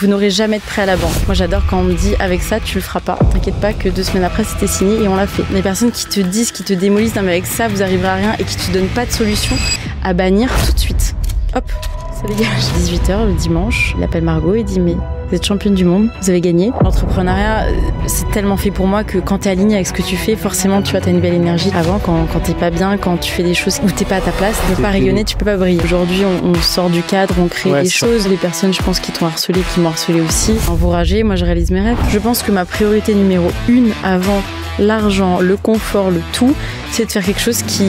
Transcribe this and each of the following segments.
Vous n'aurez jamais de prêt à la banque. Moi, j'adore quand on me dit avec ça, tu le feras pas. T'inquiète pas que 2 semaines après, c'était signé et on l'a fait. Les personnes qui te disent, qui te démolissent, non mais avec ça, vous arriverez à rien et qui te donnent pas de solution, à bannir tout de suite. Hop, ça dégage. 18h le dimanche, il appelle Margot et dit mais vous êtes championne du monde, vous avez gagné. L'entrepreneuriat, c'est tellement fait pour moi que quand t'es aligné avec ce que tu fais, forcément tu vois, t'as une belle énergie. Avant, quand t'es pas bien, quand tu fais des choses où t'es pas à ta place, tu peux pas rayonner, tu peux pas briller. Aujourd'hui, on sort du cadre, on crée des choses. Les personnes, je pense, qui t'ont harcelé, qui m'ont harcelé aussi, encouragé, moi je réalise mes rêves. Je pense que ma priorité numéro 1 avant l'argent, le confort, le tout, c'est de faire quelque chose qui...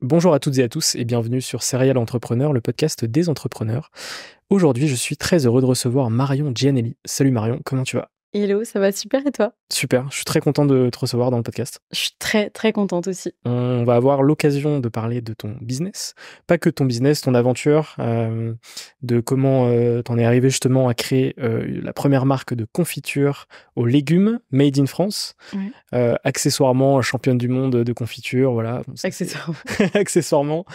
Bonjour à toutes et à tous et bienvenue sur Serial Entrepreneur, le podcast des entrepreneurs. Aujourd'hui, je suis très heureux de recevoir Marion Gianelli. Salut Marion, comment tu vas ? Hello, ça va super et toi ? Super, je suis très content de te recevoir dans le podcast. Je suis très très contente aussi. On va avoir l'occasion de parler de ton business, pas que ton business, ton aventure, de comment t'en es arrivé justement à créer la première marque de confiture aux légumes made in France, accessoirement championne du monde de confiture, voilà. Bon, accessoirement. Accessoirement.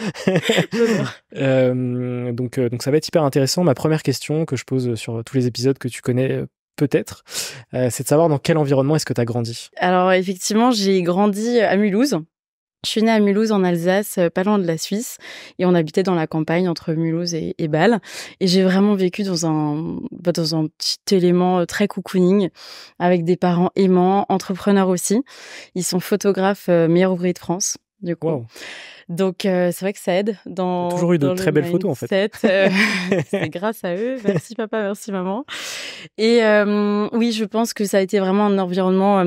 Donc ça va être hyper intéressant. Ma première question que je pose sur tous les épisodes que tu connais peut-être, c'est de savoir dans quel environnement est-ce que tu as grandi ? Alors effectivement, j'ai grandi à Mulhouse. Je suis née à Mulhouse en Alsace, pas loin de la Suisse, et on habitait dans la campagne entre Mulhouse et Bâle. Et j'ai vraiment vécu dans un petit élément très cocooning, avec des parents aimants, entrepreneurs aussi. Ils sont photographes, meilleurs ouvriers de France, du coup. Wow. Donc c'est vrai que ça aide. T'as toujours eu de très belles photos en fait. C'est grâce à eux. Merci papa, merci maman. Et oui, je pense que ça a été vraiment un environnement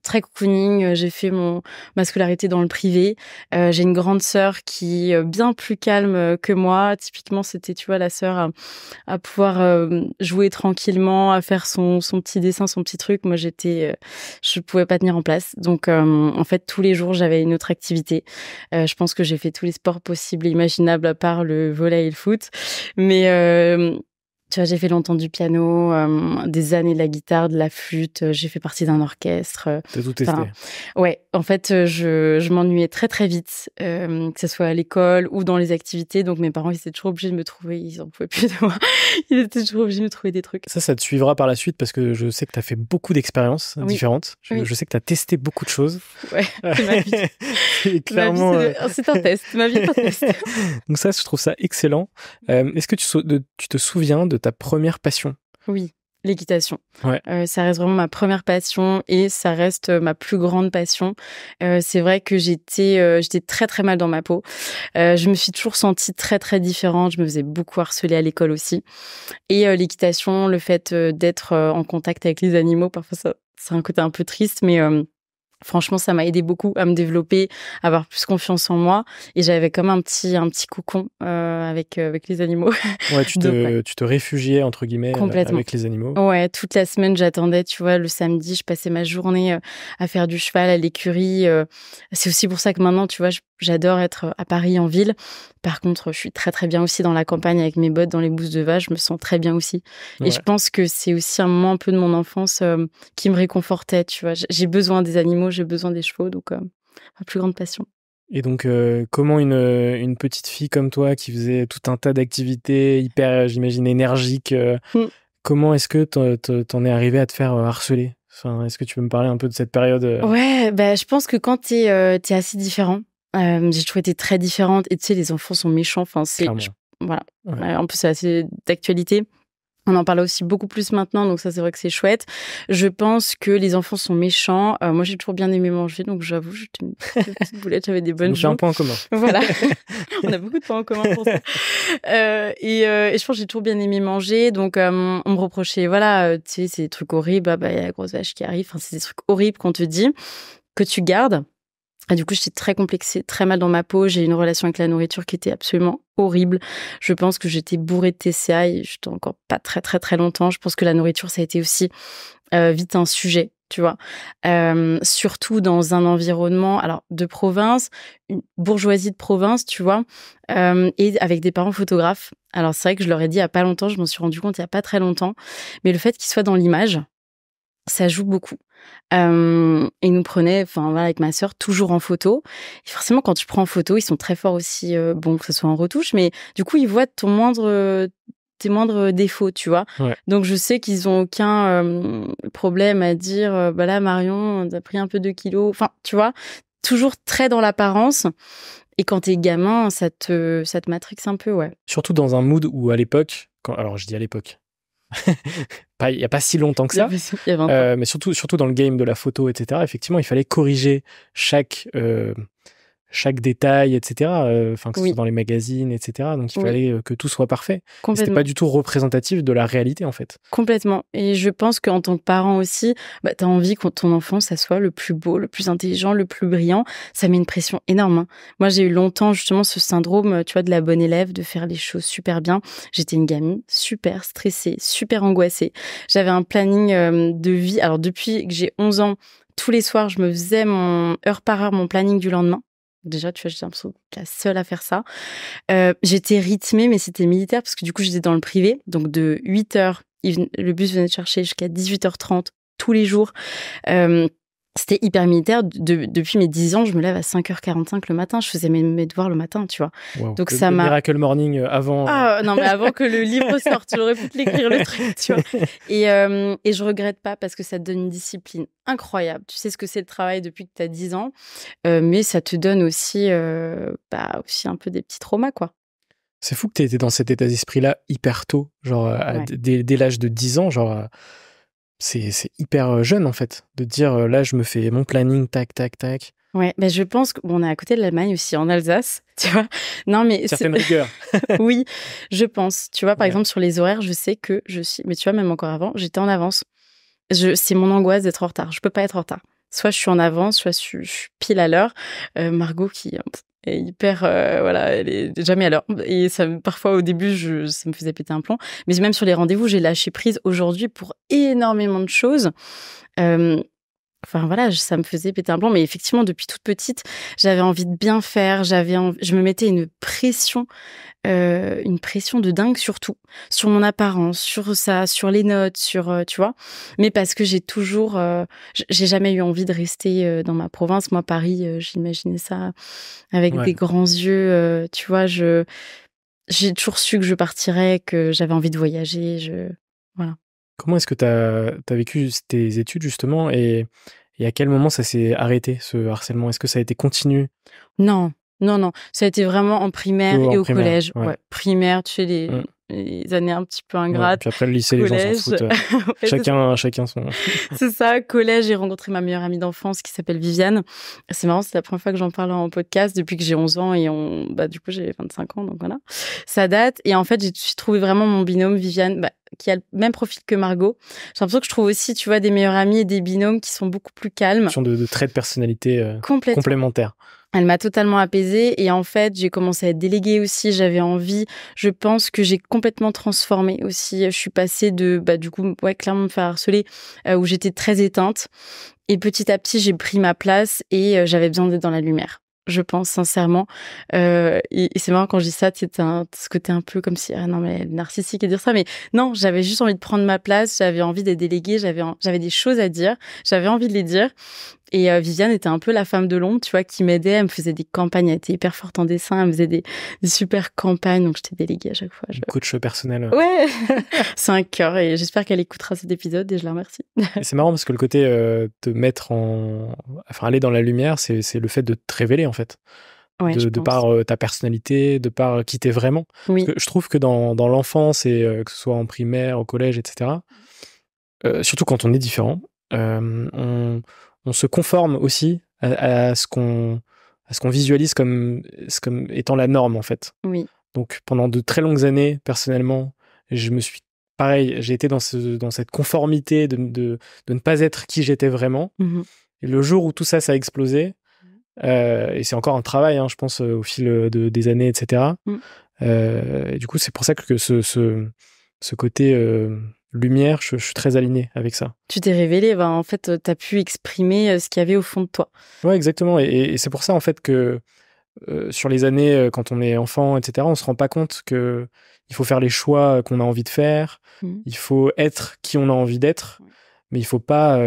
très cocooning. J'ai fait ma scolarité dans le privé. J'ai une grande sœur qui est bien plus calme que moi. Typiquement, c'était, tu vois, la sœur à pouvoir jouer tranquillement, à faire son petit dessin, son petit truc. Moi, je pouvais pas tenir en place. Donc, en fait, tous les jours, j'avais une autre activité. Je pense que j'ai fait tous les sports possibles et imaginables à part le volley et le foot. Mais tu vois, j'ai fait longtemps du piano, des années de la guitare, de la flûte. J'ai fait partie d'un orchestre. T'as tout testé. Ouais, en fait, je m'ennuyais très très vite, que ce soit à l'école ou dans les activités. Donc mes parents, ils étaient toujours obligés de me trouver. Ils en pouvaient plus de moi. Ils étaient toujours obligés de me trouver des trucs. Ça te suivra par la suite parce que je sais que t'as fait beaucoup d'expériences différentes. Je sais que t'as testé beaucoup de choses. Ouais, c'est ma vie. C'est clairement. C'est un test. Ma vie est un test. Donc ça, je trouve ça excellent. Est-ce que tu te souviens de ta première passion ? Oui, l'équitation. Ouais. Ça reste vraiment ma première passion et ça reste ma plus grande passion. C'est vrai que j'étais très très mal dans ma peau. Je me suis toujours sentie très très différente. Je me faisais beaucoup harceler à l'école aussi. Et l'équitation, le fait d'être en contact avec les animaux, parfois ça, c'est un côté un peu triste, mais franchement, ça m'a aidé beaucoup à me développer, à avoir plus confiance en moi. Et j'avais comme un petit cocon avec les animaux. Ouais, tu te réfugiais, entre guillemets, avec les animaux. Ouais, toute la semaine, j'attendais, tu vois, le samedi, je passais ma journée à faire du cheval à l'écurie. C'est aussi pour ça que maintenant, tu vois, j'adore être à Paris, en ville. Par contre, je suis très, très bien aussi dans la campagne avec mes bottes dans les bousses de vache. Je me sens très bien aussi. Ouais. Et je pense que c'est aussi un moment un peu de mon enfance qui me réconfortait, tu vois. J'ai besoin des animaux, j'ai besoin des chevaux, donc ma plus grande passion. Et donc, comment une petite fille comme toi qui faisait tout un tas d'activités hyper, j'imagine, énergiques, comment est-ce que t'en es arrivé à te faire harceler ? Enfin, est-ce que tu peux me parler un peu de cette période ? Ouais, je pense que quand t'es assez différent, j'ai toujours été très différente. Et tu sais, les enfants sont méchants. Enfin, voilà. Ouais. En plus, c'est assez d'actualité. On en parle aussi beaucoup plus maintenant, donc ça, c'est vrai que c'est chouette. Je pense que les enfants sont méchants. Moi, j'ai toujours bien aimé manger, donc j'avoue, j'étais une petite boulette, j'avais des bonnes jambes. C'est un point en commun. Voilà. On a beaucoup de points en commun pour ça. Et je pense que j'ai toujours bien aimé manger, donc on me reprochait, voilà, tu sais, c'est des trucs horribles, il y a la grosse vache qui arrive. Enfin, c'est des trucs horribles qu'on te dit, que tu gardes. Et du coup, j'étais très complexée, très mal dans ma peau. J'ai eu une relation avec la nourriture qui était absolument horrible. Je pense que j'étais bourrée de TCA et j'étais encore pas très, très, très longtemps. Je pense que la nourriture, ça a été aussi vite un sujet tu vois. Surtout dans un environnement, alors de province, une bourgeoisie de province, tu vois, et avec des parents photographes. Alors c'est vrai que je leur ai dit il y a pas longtemps, je m'en suis rendu compte il y a pas très longtemps, mais le fait qu'ils soient dans l'image, ça joue beaucoup. Ils nous prenaient, enfin voilà, avec ma sœur, toujours en photo. Et forcément, quand tu prends en photo, ils sont très forts aussi, bon, que ce soit en retouche, mais du coup, ils voient tes moindres défauts, tu vois. Ouais. Donc, je sais qu'ils ont aucun problème à dire, bah là, Marion, t'as pris un peu de kilos. Enfin, tu vois, toujours très dans l'apparence. Et quand t'es gamin, ça te matrixe un peu, ouais. Surtout dans un mood où à l'époque, alors je dis à l'époque, il n'y a pas si longtemps que ça, Il y a 20 ans. mais surtout dans le game de la photo, etc., effectivement, il fallait corriger chaque détail, etc., que ce Oui. soit dans les magazines, etc., donc il Oui. fallait que tout soit parfait. Et c'était Complètement. pas du tout représentatif de la réalité, en fait. Complètement. Et je pense qu'en tant que parent aussi, bah, tu as envie que ton enfant, ça soit le plus beau, le plus intelligent, le plus brillant. Ça met une pression énorme, hein. Moi, j'ai eu longtemps justement ce syndrome, tu vois, de la bonne élève, de faire les choses super bien. J'étais une gamine super stressée, super angoissée. J'avais un planning de vie. Alors, depuis que j'ai 11 ans, tous les soirs, je me faisais heure par heure mon planning du lendemain. Déjà, tu vois, j'étais un peu la seule à faire ça. J'étais rythmée, mais c'était militaire parce que du coup, j'étais dans le privé. Donc, de 8h, le bus venait te chercher jusqu'à 18h30 tous les jours. C'était hyper militaire. Depuis mes 10 ans, je me lève à 5h45 le matin. Je faisais mes devoirs le matin, tu vois. Wow. Donc, le Miracle Morning avant... Ah, non, mais avant que le livre sorte, j'aurais pu te l'écrire, le truc, tu vois. Et je regrette pas parce que ça te donne une discipline incroyable. Tu sais ce que c'est le travail depuis que tu as 10 ans. Mais ça te donne aussi, aussi un peu des petits traumas, quoi. C'est fou que tu été dans cet état d'esprit-là hyper tôt, genre Ouais. dès l'âge de 10 ans, genre c'est hyper jeune en fait, de dire là je me fais mon planning, tac, tac, tac. Ouais, bah, je pense qu'on est à côté de l'Allemagne aussi, en Alsace, tu vois. Non, mais Certaines rigueurs. oui, je pense. Tu vois, par Ouais. exemple, sur les horaires, je sais que je suis... Mais tu vois, même encore avant, j'étais en avance. C'est mon angoisse d'être en retard. Je peux pas être en retard. Soit je suis en avance, soit je suis pile à l'heure. Margot qui est hyper... voilà, elle est jamais à l'heure. Et ça, parfois, au début, ça me faisait péter un plomb. Mais même sur les rendez-vous, j'ai lâché prise aujourd'hui pour énormément de choses. Enfin voilà, ça me faisait péter un plomb, mais effectivement, depuis toute petite, j'avais envie de bien faire, je me mettais une pression de dingue surtout, sur mon apparence, sur ça, sur les notes, sur, tu vois. Mais parce que j'ai toujours, j'ai jamais eu envie de rester dans ma province. Moi, Paris, j'imaginais ça avec des grands yeux, tu vois. J'ai toujours su que je partirais, que j'avais envie de voyager, voilà. Comment est-ce que tu as vécu tes études justement et à quel moment ça s'est arrêté ce harcèlement? Est-ce que ça a été continu? Non, non, non. Ça a été vraiment en primaire et au collège. Ouais. Primaire, tu sais, les années un petit peu ingrates. Puis après le lycée, les gens s'en foutent. Ouais, chacun son... C'est ça. Collège, j'ai rencontré ma meilleure amie d'enfance qui s'appelle Viviane. C'est marrant, c'est la première fois que j'en parle en podcast depuis que j'ai 11 ans et du coup, j'ai 25 ans, donc voilà. Ça date. Et en fait, j'ai trouvé vraiment mon binôme, Viviane, qui a le même profil que Margot. J'ai l'impression que je trouve aussi, tu vois, des meilleures amies et des binômes qui sont beaucoup plus calmes. De traits de personnalité complémentaires. Elle m'a totalement apaisée et en fait, j'ai commencé à être déléguée aussi. J'avais envie. Je pense que j'ai complètement transformé aussi. Je suis passée de, du coup, clairement me faire harceler, où j'étais très éteinte. Et petit à petit, j'ai pris ma place et j'avais besoin d'être dans la lumière. Je pense sincèrement. Et c'est marrant quand je dis ça, ce côté un peu comme si, ah non, mais elle est narcissique et dire ça. Mais non, j'avais juste envie de prendre ma place. J'avais envie d'être déléguée. J'avais des choses à dire. J'avais envie de les dire. Et Viviane était un peu la femme de l'ombre, tu vois, qui m'aidait. Elle me faisait des campagnes. Elle était hyper forte en dessin. Elle me faisait des super campagnes. Donc, j'étais déléguée à chaque fois. Coach personnel. Ouais, c'est un cœur. Et j'espère qu'elle écoutera cet épisode et je la remercie. Et c'est marrant parce que le côté te mettre aller dans la lumière, c'est le fait de te révéler, en fait. Ouais, de par ta personnalité, de par qui t'es vraiment. Oui. Parce que je trouve que dans l'enfance, et que ce soit en primaire, au collège, etc., surtout quand on est différent, on se conforme aussi à ce qu'on visualise comme étant la norme, en fait. Oui. Donc, pendant de très longues années, personnellement, j'ai été dans cette conformité de ne pas être qui j'étais vraiment. Mm-hmm. Et le jour où tout ça, ça a explosé, et c'est encore un travail, je pense, au fil des années, etc. Et du coup, c'est pour ça que ce côté lumière, je suis très aligné avec ça. Tu t'es révélé, en fait, tu as pu exprimer ce qu'il y avait au fond de toi. Ouais, exactement. Et c'est pour ça, en fait, que sur les années, quand on est enfant, etc., on se rend pas compte que il faut faire les choix qu'on a envie de faire. Il faut être qui on a envie d'être. Mais il faut pas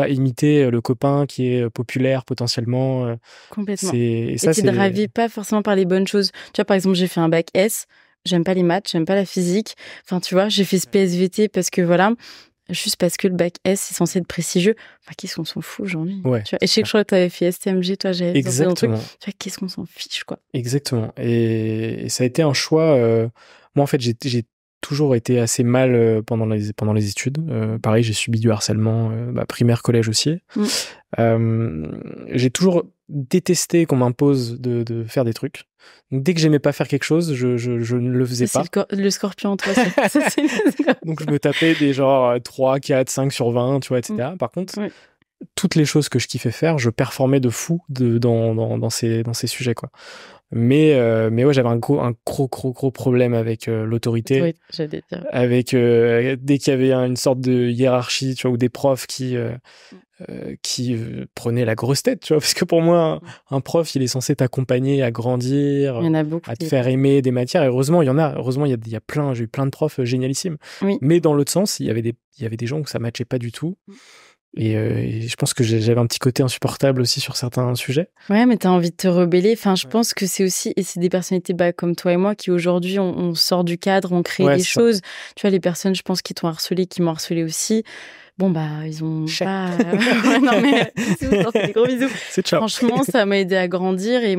imiter le copain qui est populaire potentiellement. Complètement. Et ça, t'es drivé pas forcément par les bonnes choses. Tu vois, par exemple, j'ai fait un bac S. J'aime pas les maths, j'aime pas la physique. Enfin, tu vois, j'ai fait ce PSVT parce que voilà, juste parce que le bac S est censé être prestigieux. Enfin, qu'est-ce qu'on s'en fout aujourd'hui. Ouais, tu vois. Et je sais que je crois que t'avais fait STMG, toi, j'avais exactement. Dans le truc. Tu vois, qu'est-ce qu'on s'en fiche, quoi. Exactement. Et ça a été un choix. Moi, en fait, j'ai toujours été assez mal pendant les études. Pareil, j'ai subi du harcèlement, primaire, collège aussi. J'ai toujours détesté qu'on m'impose de faire des trucs. Donc, dès que j'aimais pas faire quelque chose, je ne le faisais pas. C'est le scorpion en toi. Donc, je me tapais des genre 3, 4, 5 sur 20, tu vois, etc. Par contre, toutes les choses que je kiffais faire, je performais de fou dans ces sujets, quoi. Mais ouais, j'avais un gros problème avec l'autorité. Oui, j'allais dire. Avec dès qu'il y avait une sorte de hiérarchie, tu vois, ou des profs qui prenaient la grosse tête, tu vois, parce que pour moi, un prof, il est censé t'accompagner à grandir, il y en a beaucoup, à te faire aimer des matières. Et heureusement, il y en a. Heureusement, il y a plein. J'ai eu plein de profs génialissimes. Oui. Mais dans l'autre sens, il y avait des gens où ça matchait pas du tout. Et je pense que j'avais un petit côté insupportable aussi sur certains sujets. Ouais, mais t'as envie de te rebeller. Enfin, je pense que c'est aussi, et c'est des personnalités comme toi et moi qui aujourd'hui, on sort du cadre, on crée des choses. Tu vois, les personnes, je pense, qui t'ont harcelé, qui m'ont harcelé aussi. Bon, ils ont pas... non, mais des gros bisous. C'est ciao. Franchement, ça m'a aidé à grandir et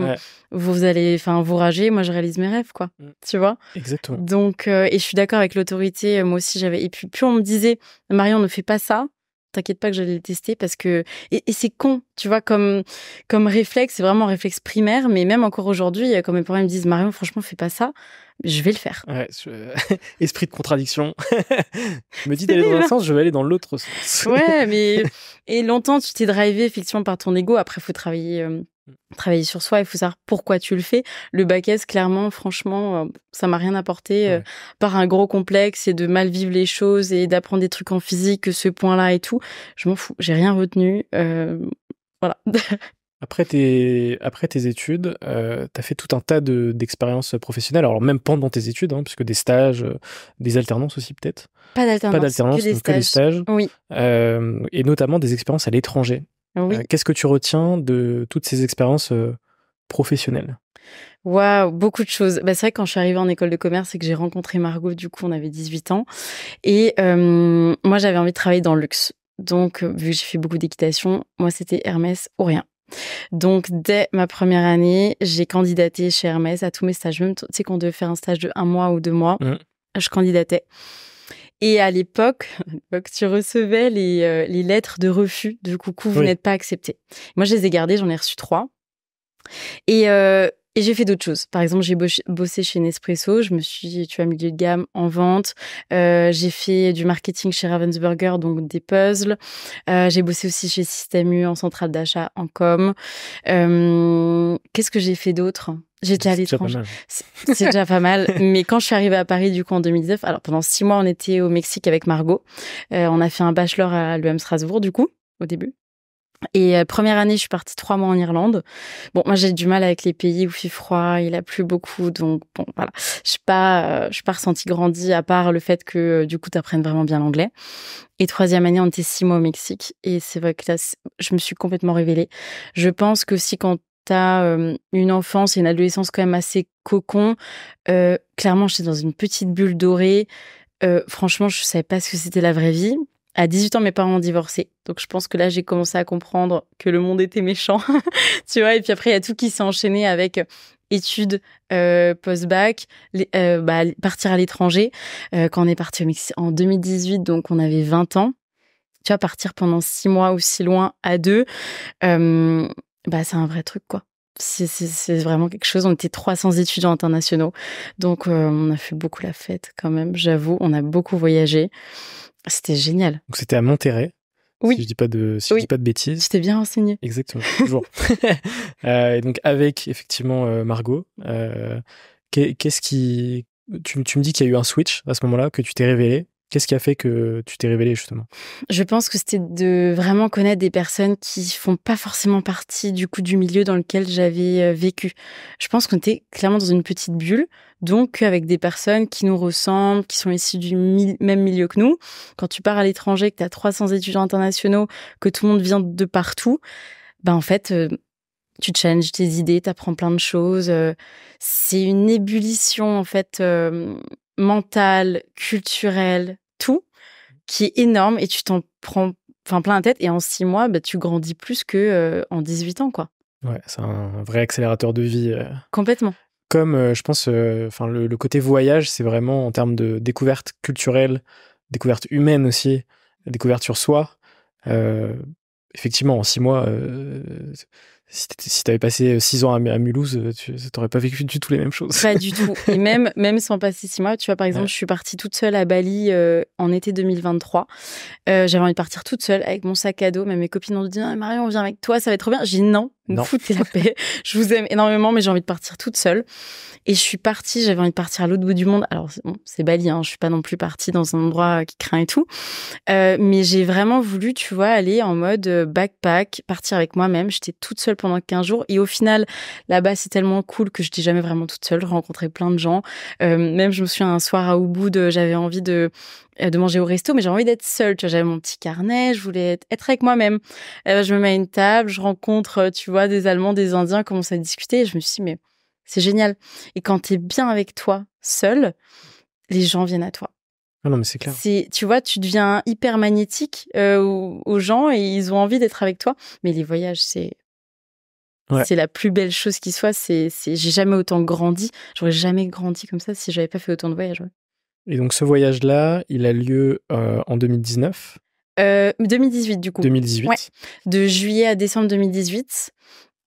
vous allez, vous rager. Moi, je réalise mes rêves, quoi. Tu vois? Exactement. Donc, et je suis d'accord avec l'autorité. Moi aussi, et puis, plus on me disait, Marion, ne fais pas ça. T'inquiète pas que j'allais le tester parce que... Et c'est con, tu vois, comme réflexe, c'est vraiment un réflexe primaire, mais même encore aujourd'hui, quand mes parents me disent « Marion, franchement, fais pas ça », je vais le faire. Ouais, esprit de contradiction. Je me dis d'aller dans un sens, je vais aller dans l'autre sens. Ouais, mais... Et longtemps, tu t'es drivé effectivement par ton ego. Après, il faut travailler sur soi, il faut savoir pourquoi tu le fais. Le bac S, clairement, franchement, ça m'a rien apporté par un gros complexe et de mal vivre les choses et d'apprendre des trucs en physique, ce point-là et tout. Je m'en fous, j'ai rien retenu. Voilà. Après tes études, t'as fait tout un tas d'expériences professionnelles, alors même pendant tes études, puisque des stages, des alternances aussi peut-être. Pas d'alternance, que des stages. Oui. Et notamment des expériences à l'étranger. Oui. Qu'est-ce que tu retiens de toutes ces expériences professionnelles? Waouh, beaucoup de choses. C'est vrai que quand je suis arrivée en école de commerce et que j'ai rencontré Margot, du coup, on avait 18 ans. Et moi, j'avais envie de travailler dans le luxe. Donc, vu que j'ai fait beaucoup d'équitation, moi, c'était Hermès ou rien. Donc, dès ma première année, j'ai candidaté chez Hermès à tous mes stages. Même, tu sais, qu'on devait faire un stage de 1 mois ou 2 mois, je candidatais. Et à l'époque, tu recevais les lettres de refus de coucou, vous n'êtes pas accepté. Moi, je les ai gardées, j'en ai reçu 3. Et j'ai fait d'autres choses. Par exemple, j'ai bossé chez Nespresso. Je me suis, milieu de gamme en vente. J'ai fait du marketing chez Ravensburger, donc des puzzles. J'ai bossé aussi chez Système U en centrale d'achat en com. Qu'est-ce que j'ai fait d'autre? J'étais à l'étranger. C'est déjà pas mal. Mais quand je suis arrivée à Paris, du coup, en 2019, alors pendant 6 mois, on était au Mexique avec Margot. On a fait un bachelor à l'UM Strasbourg, du coup, au début. Et première année, je suis partie 3 mois en Irlande. Bon, moi, j'ai du mal avec les pays où il fait froid, il a plu beaucoup, donc bon, voilà. Je suis pas ressentie grandie, à part le fait que, du coup, t'apprennes vraiment bien l'anglais. Et 3e année, on était 6 mois au Mexique. Et c'est vrai que là, je me suis complètement révélée. Je pense que si quand t'as une enfance et une adolescence quand même assez cocon, clairement, j'étais dans une petite bulle dorée. Franchement, je savais pas ce que c'était la vraie vie. À 18 ans, mes parents ont divorcé. Donc, je pense que là, j'ai commencé à comprendre que le monde était méchant. Tu vois, et puis après, il y a tout qui s'est enchaîné avec études post-bac, partir à l'étranger. Quand on est parti au Mexique en 2018, donc on avait 20 ans. Tu vois, partir pendant 6 mois aussi loin à 2, c'est un vrai truc, quoi. C'est vraiment quelque chose. On était 300 étudiants internationaux. Donc, on a fait beaucoup la fête quand même, j'avoue. On a beaucoup voyagé. C'était génial. Donc, c'était à Monterrey. Oui. Si je dis pas de bêtises. Je t'ai bien renseigné. Exactement, toujours. Et donc, avec, effectivement, Margot, qu'est-ce qui... Tu me dis qu'il y a eu un switch à ce moment-là, que tu t'es révélé. Qu'est-ce qui a fait que tu t'es révélée, justement? Je pense que c'était de vraiment connaître des personnes qui font pas forcément partie du coup du milieu dans lequel j'avais vécu. Je pense qu'on était clairement dans une petite bulle, donc avec des personnes qui nous ressemblent, qui sont issues du même milieu que nous. Quand tu pars à l'étranger, que tu as 300 étudiants internationaux, que tout le monde vient de partout, en fait, tu challenges tes idées, tu apprends plein de choses. C'est une ébullition en fait mentale, culturelle, tout qui est énorme et tu t'en prends plein la tête et en 6 mois, tu grandis plus que en 18 ans, quoi. Ouais, c'est un vrai accélérateur de vie. Complètement. Comme je pense, le côté voyage, c'est vraiment en termes de découverte culturelle, découverte humaine aussi, découverte sur soi. Effectivement, en 6 mois, si t'avais passé 6 ans à Mulhouse, t'aurais pas vécu du tout les mêmes choses. Pas du tout. Et même sans passer 6 mois, tu vois, par exemple, je suis partie toute seule à Bali en été 2023. J'avais envie de partir toute seule avec mon sac à dos. Même mes copines ont dit « Marion, on vient avec toi, ça va être trop bien. » J'ai dit non, me foutez la paix. Je vous aime énormément, mais j'ai envie de partir toute seule. Et je suis partie, j'avais envie de partir à l'autre bout du monde. Alors, c'est Bali, hein, je suis pas non plus partie dans un endroit qui craint et tout. Mais j'ai vraiment voulu, tu vois, aller en mode backpack, partir avec moi-même. J'étais toute seule pendant 15 jours. Et au final, là-bas, c'est tellement cool que je n'étais jamais vraiment toute seule. Je rencontrais plein de gens. Même, je me souviens, un soir à Ubud, j'avais envie de manger au resto, mais j'avais envie d'être seule. Tu vois, j'avais mon petit carnet, je voulais être avec moi-même. Je me mets à une table, je rencontre, tu vois, des Allemands, des Indiens, commence à discuter. Et je me suis dit, mais c'est génial. Et quand t'es bien avec toi, seule, les gens viennent à toi. Ah non, mais c'est clair. Tu vois, tu deviens hyper magnétique aux gens et ils ont envie d'être avec toi. Mais les voyages, c'est la plus belle chose qui soit. J'ai jamais autant grandi. J'aurais jamais grandi comme ça si j'avais pas fait autant de voyages. Ouais. Et donc, ce voyage-là, il a lieu en 2019 2018, du coup. 2018. Ouais. De juillet à décembre 2018.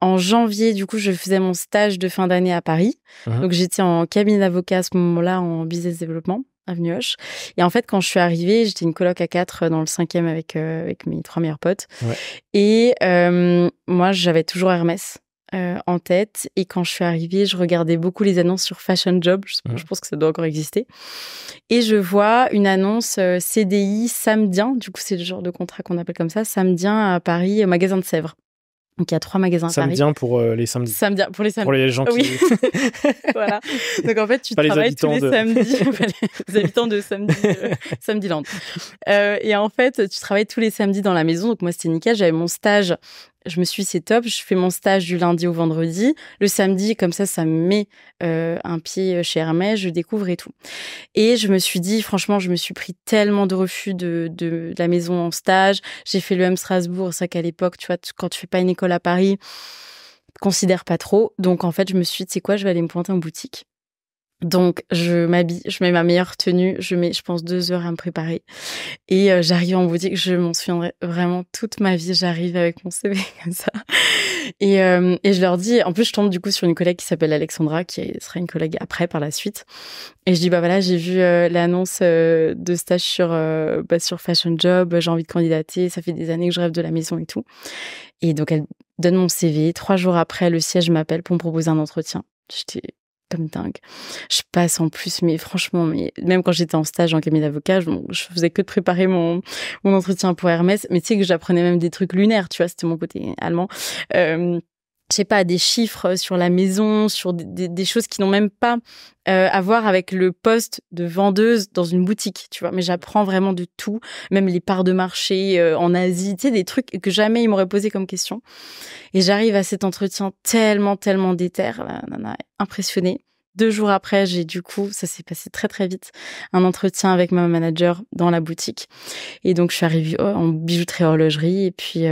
En janvier, du coup, je faisais mon stage de fin d'année à Paris. Donc, j'étais en cabinet d'avocat à ce moment-là, en business développement, avenue Hoche. Et en fait, quand je suis arrivée, j'étais une coloc à 4 dans le 5e avec mes 3 meilleurs potes. Ouais. Et moi, j'avais toujours Hermès en tête. Et quand je suis arrivée, je regardais beaucoup les annonces sur Fashion Job. Je pense que ça doit encore exister. Et je vois une annonce CDI samedien. Du coup, c'est le genre de contrat qu'on appelle comme ça. Samedien à Paris, au magasin de Sèvres. Donc, il y a 3 magasins à Paris. Samedien pour les samedis. Samedien pour les samedis. Pour les gens qui... Oui. Voilà. Donc, en fait, tu travailles tous les samedis. Les habitants de Samediland. Et en fait, tu travailles tous les samedis dans la maison. Donc, moi, c'était nickel. J'avais mon stage. Je me suis dit, c'est top. Je fais mon stage du lundi au vendredi. Le samedi, comme ça me met un pied chez Hermès. Je découvre et tout. Et je me suis dit, franchement, je me suis pris tellement de refus de la maison en stage. J'ai fait le M Strasbourg. C'est vrai qu'à l'époque, tu vois, quand tu fais pas une école à Paris, considère pas trop. Donc, en fait, je me suis dit, tu sais quoi, je vais aller me pointer en boutique. Donc, je m'habille, je mets ma meilleure tenue, je mets, je pense, 2 heures à me préparer. Et j'arrive en boutique, je m'en souviendrai vraiment toute ma vie. J'arrive avec mon CV comme ça. Et je leur dis, en plus, je tombe du coup sur une collègue qui s'appelle Alexandra, qui sera une collègue après, par la suite. Et je dis, voilà, j'ai vu l'annonce de stage sur Fashion Job, j'ai envie de candidater, ça fait des années que je rêve de la maison et tout. Et donc, elle donne mon CV. 3 jours après, le siège m'appelle pour me proposer un entretien. J'étais comme dingue. Je passe en plus, mais franchement, même quand j'étais en stage en cabinet d'avocat, je faisais que de préparer mon entretien pour Hermès. Mais tu sais que j'apprenais même des trucs lunaires, tu vois, c'était mon côté allemand. Je sais pas, des chiffres sur la maison, sur des choses qui n'ont même pas à voir avec le poste de vendeuse dans une boutique, tu vois. Mais j'apprends vraiment de tout, même les parts de marché en Asie, tu sais, des trucs que jamais ils m'auraient posé comme question. Et j'arrive à cet entretien tellement déter, la nana impressionnée. 2 jours après, j'ai du coup, ça s'est passé très très vite, un entretien avec ma manager dans la boutique. Et donc, je suis arrivée en bijouterie horlogerie et puis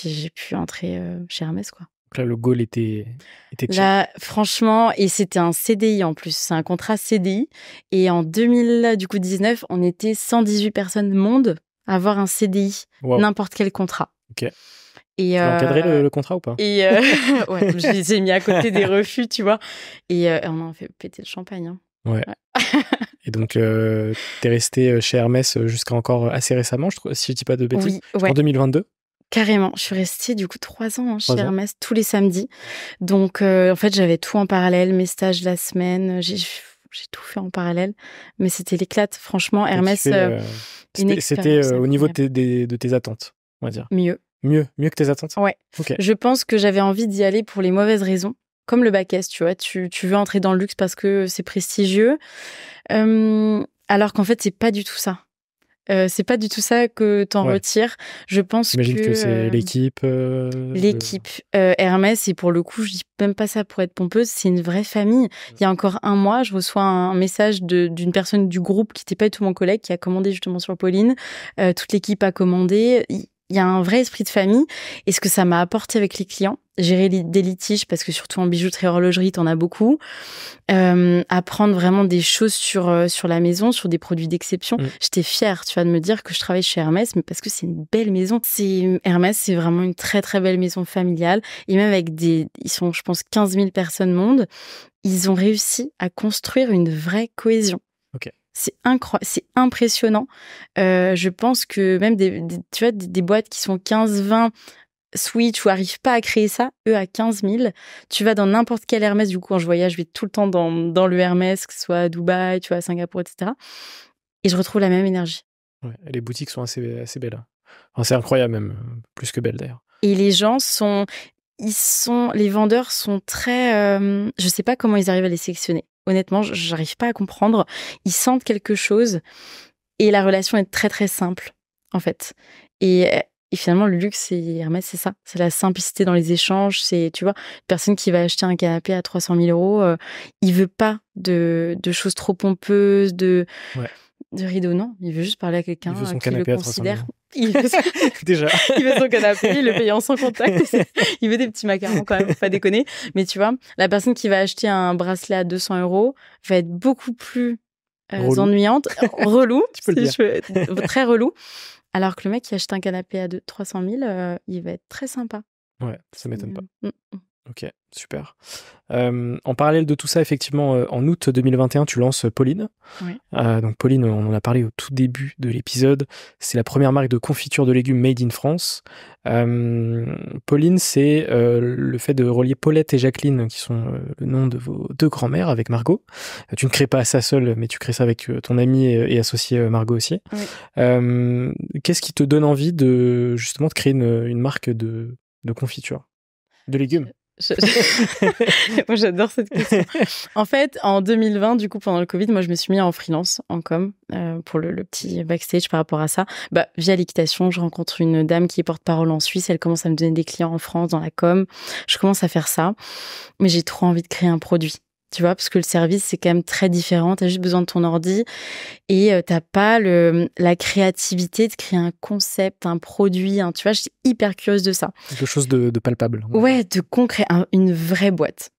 j'ai pu entrer chez Hermès, quoi. Donc là, le goal était là, franchement, et c'était un CDI en plus. C'est un contrat CDI. Et en 2019, on était 118 personnes monde à avoir un CDI, n'importe quel contrat. Ok. Et tu as encadré le contrat ou pas? Et ouais, j'ai mis à côté des refus, tu vois. Et on a fait péter le champagne. Hein. Ouais. Et donc, t'es resté chez Hermès jusqu'à encore assez récemment, si je dis pas de bêtises. Oui, ouais. En 2022. Carrément. Je suis restée du coup 3 ans chez Hermès tous les samedis. Donc, en fait, j'avais tout en parallèle, mes stages la semaine. j'ai tout fait en parallèle, mais c'était l'éclate. Franchement, Hermès, c'était au niveau de tes attentes, on va dire. Mieux que tes attentes. Ouais. Okay. Je pense que j'avais envie d'y aller pour les mauvaises raisons, comme le bac S, tu vois. Tu veux entrer dans le luxe parce que c'est prestigieux, alors qu'en fait, c'est pas du tout ça. C'est pas du tout ça que t'en retires. Je pense J'imagine que c'est l'équipe. Hermès, et pour le coup, je dis même pas ça pour être pompeuse, c'est une vraie famille. Il y a encore un mois, je reçois un message d'une personne du groupe qui n'était pas du tout mon collègue, qui a commandé justement sur Pauline. Toute l'équipe a commandé. Il y a un vrai esprit de famille. Et ce que ça m'a apporté avec les clients, gérer des litiges, parce que surtout en bijouterie et horlogerie, t'en as beaucoup. Apprendre vraiment des choses sur la maison, sur des produits d'exception. J'étais fière, tu vois, de me dire que je travaille chez Hermès, mais parce que c'est une belle maison. Hermès, c'est vraiment une très, très belle maison familiale. Et même avec ils sont, je pense, 15 000 personnes monde, ils ont réussi à construire une vraie cohésion. Ok. C'est incroyable, c'est impressionnant. Je pense que même tu vois, des boîtes qui sont 15-20 switch ou arrivent pas à créer ça, eux à 15 000, tu vas dans n'importe quel Hermès. Du coup, quand je voyage, je vais tout le temps dans le Hermès, que ce soit à Dubaï, tu vois, à Singapour, etc. Et je retrouve la même énergie. Ouais, les boutiques sont assez belles. Enfin, c'est incroyable même, plus que belles d'ailleurs. Et les gens les vendeurs sont très, je sais pas comment ils arrivent à les sélectionner. Honnêtement, j'arrive pas à comprendre. Ils sentent quelque chose et la relation est très très simple, en fait. Et finalement, le luxe et Hermès, c'est ça. C'est la simplicité dans les échanges. C'est, tu vois, une personne qui va acheter un canapé à 300 000 €, il veut pas de choses trop pompeuses, de rideaux, non. Il veut juste parler à quelqu'un qui le considère. Déjà. Il veut son canapé, il le paye en sans contact. Il veut des petits macarons quand même, faut pas déconner. Mais tu vois, la personne qui va acheter un bracelet à 200 € va être beaucoup plus ennuyante, relou, tu peux le dire. Très relou. Alors que le mec qui achète un canapé à 300 000, il va être très sympa. Ouais, ça m'étonne pas. Ok, super. En parallèle de tout ça, effectivement, en août 2021, tu lances Pauline. Oui. Donc Pauline, on en a parlé au tout début de l'épisode. C'est la première marque de confiture de légumes made in France. Pauline, c'est le fait de relier Paulette et Jacqueline, qui sont le nom de vos deux grands-mères avec Margot. Tu ne crées pas ça seule, mais tu crées ça avec ton amie et associée Margot aussi. Oui. Qu'est-ce qui te donne envie de créer une marque de confiture, de légumes? Moi, j'adore cette question. En fait, en 2020, du coup, pendant le Covid, moi, je me suis mis en freelance, en com, pour le petit backstage par rapport à ça. Via l'équitation, je rencontre une dame qui est porte-parole en Suisse. Elle commence à me donner des clients en France, dans la com. Je commence à faire ça. Mais j'ai trop envie de créer un produit. Tu vois, parce que le service, c'est quand même très différent. T'as juste besoin de ton ordi et t'as pas la créativité de créer un concept, un produit. Tu vois, je suis hyper curieuse de ça. Quelque chose de palpable. Ouais, de concret, une vraie boîte.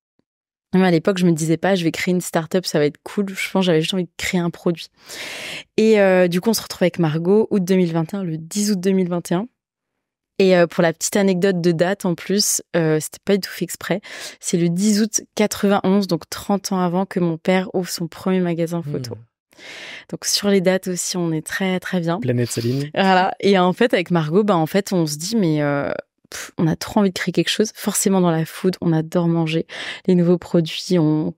Mais à l'époque, je me disais pas, je vais créer une start-up, ça va être cool. Je pense que j'avais juste envie de créer un produit. Et du coup, on se retrouve avec Margot, août 2021, le 10 août 2021. Et pour la petite anecdote de date, en plus, c'était pas du tout fait exprès. C'est le 10 août 91, donc 30 ans avant que mon père ouvre son premier magasin photo. Donc sur les dates aussi, on est très très bien. Planète Saline. Voilà. Et en fait, avec Margot, en fait, on se dit, mais on a trop envie de créer quelque chose. Forcément, dans la food, on adore manger les nouveaux produits. On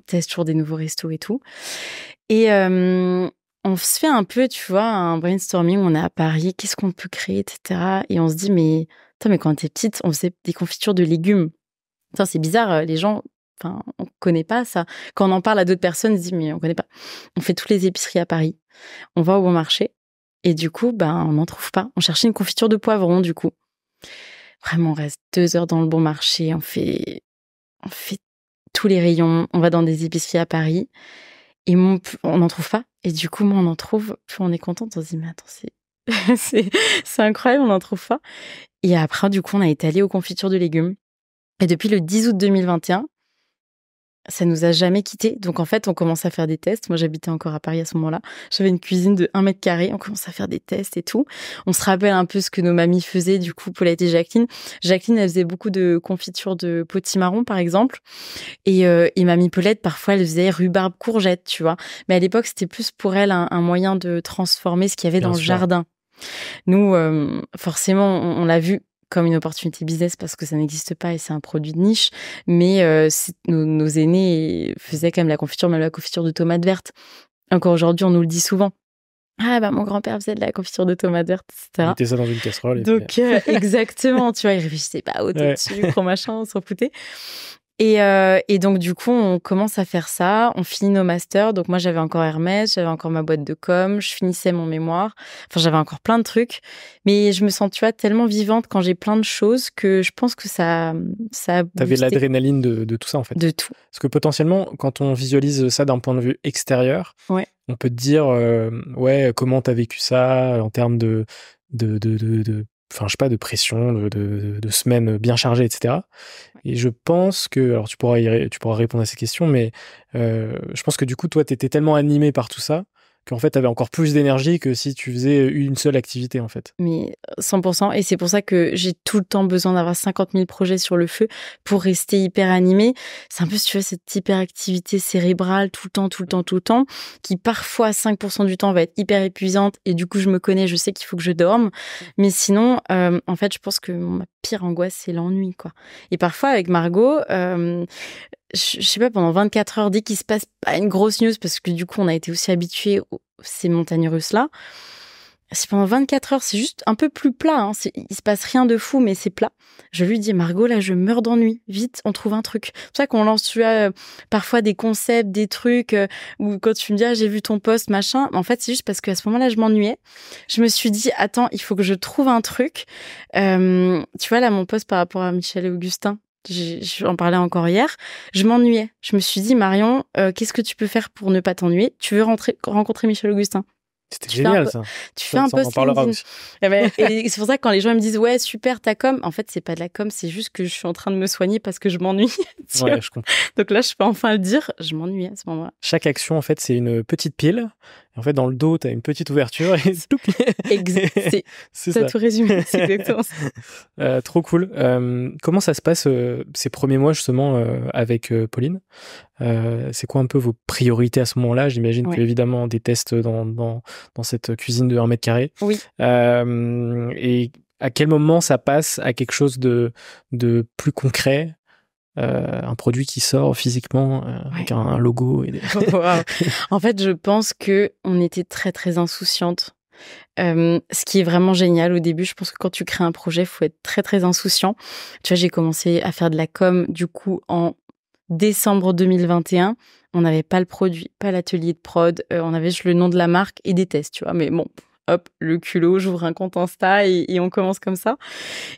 teste toujours des nouveaux restos et tout. Et on se fait un peu, tu vois, un brainstorming. On est à Paris, qu'est-ce qu'on peut créer, etc. Et on se dit, mais quand on était petite, on faisait des confitures de légumes. C'est bizarre, les gens, on connaît pas ça. Quand on en parle à d'autres personnes, ils se disent, mais on connaît pas. On fait toutes les épiceries à Paris. On va au bon marché. Et du coup, on n'en trouve pas. On cherchait une confiture de poivron, du coup. Vraiment, on reste 2 heures dans le bon marché. On fait tous les rayons. On va dans des épiceries à Paris. Et on n'en trouve pas. Et du coup, moi, on en trouve. Puis on est contente. On se dit, mais attends, c'est incroyable, on n'en trouve pas. Et après, du coup, on a étalé aux confitures de légumes. Et depuis le 10 août 2021, ça nous a jamais quittés. Donc, en fait, on commence à faire des tests. Moi, j'habitais encore à Paris à ce moment-là. J'avais une cuisine de 1 mètre carré. On commence à faire des tests et tout. On se rappelle un peu ce que nos mamies faisaient, du coup, Paulette et Jacqueline. Jacqueline, elle faisait beaucoup de confitures de potimarron, par exemple. Et mamie Paulette, parfois, elle faisait rhubarbe courgette, tu vois. Mais à l'époque, c'était plus pour elle un moyen de transformer ce qu'il y avait dans le jardin. Nous, forcément, on l'a vu comme une opportunité business parce que ça n'existe pas et c'est un produit de niche. Mais nos aînés faisaient quand même la confiture, même la confiture de tomates vertes. Encore aujourd'hui, on nous le dit souvent. Ah mon grand-père faisait de la confiture de tomates vertes, etc. Il mettait ça dans une casserole. Donc, puis... exactement, tu vois, ils réfléchissaient pas au taux de sucre, machin, on s'en foutait. Et donc, du coup, on commence à faire ça. On finit nos masters. Donc, moi, j'avais encore Hermès, j'avais encore ma boîte de com, je finissais mon mémoire. Enfin, j'avais encore plein de trucs. Mais je me sens, tu vois, tellement vivante quand j'ai plein de choses que je pense que ça a T'avais l'adrénaline de tout ça, en fait. De tout. Parce que potentiellement, quand on visualise ça d'un point de vue extérieur, on peut te dire, comment t'as vécu ça en termes de enfin, je sais pas, de pression, de semaines bien chargées, etc. Et je pense que, alors tu pourras répondre à ces questions, mais je pense que du coup, toi, t'étais tellement animé par tout ça qu'en fait, t'avais encore plus d'énergie que si tu faisais une seule activité, en fait. Mais 100%. Et c'est pour ça que j'ai tout le temps besoin d'avoir 50 000 projets sur le feu pour rester hyper animée. C'est un peu, si tu vois, cette hyperactivité cérébrale tout le temps, qui parfois, 5% du temps, va être hyper épuisante. Et du coup, je me connais, je sais qu'il faut que je dorme. Mais sinon, en fait, je pense que ma pire angoisse, c'est l'ennui, quoi. Et parfois, avec Margot... je sais pas, pendant 24 heures, dès qu'il se passe pas une grosse news, parce que du coup, on a été aussi habitués à ces montagnes russes-là, c'est pendant 24 heures, c'est juste un peu plus plat, hein. Il se passe rien de fou, mais c'est plat. Je lui dis, Margot, là, je meurs d'ennui. Vite, on trouve un truc. C'est pour ça qu'on lance, tu vois, parfois des concepts, des trucs, où quand tu me dis, ah, j'ai vu ton post, machin. En fait, c'est juste parce qu'à ce moment-là, je m'ennuyais. Je me suis dit, attends, il faut que je trouve un truc. Tu vois, là, mon post par rapport à Michel et Augustin, j'en parlais encore hier, je m'ennuyais. Je me suis dit, Marion, qu'est-ce que tu peux faire pour ne pas t'ennuyer? Tu veux rencontrer Michel Augustin? C'était génial, ça. Tu fais un post LinkedIn. Et c'est pour ça que quand les gens me disent, ouais, super, ta com, en fait, c'est pas de la com, c'est juste que je suis en train de me soigner parce que je m'ennuie. Ouais, je comprends. Donc là, je peux enfin le dire, je m'ennuie à ce moment-là. Chaque action, en fait, c'est une petite pile. En fait, dans le dos, tu as une petite ouverture. Et c'est ça. Tout résumé, c'est exactement ça. Trop cool. Comment ça se passe ces premiers mois, justement, avec Pauline? C'est quoi un peu vos priorités à ce moment-là? J'imagine que, évidemment, des tests dans cette cuisine de 1 mètre carré. Oui. Et à quel moment ça passe à quelque chose de plus concret? Un produit qui sort physiquement avec un logo. Wow. En fait, je pense qu'on était très, très insouciantes. Ce qui est vraiment génial au début, je pense que quand tu crées un projet, il faut être très, très insouciant. Tu vois, j'ai commencé à faire de la com, du coup, en décembre 2021. On n'avait pas le produit, pas l'atelier de prod. On avait juste le nom de la marque et des tests, tu vois. Mais bon, hop, le culot, j'ouvre un compte Insta et on commence comme ça.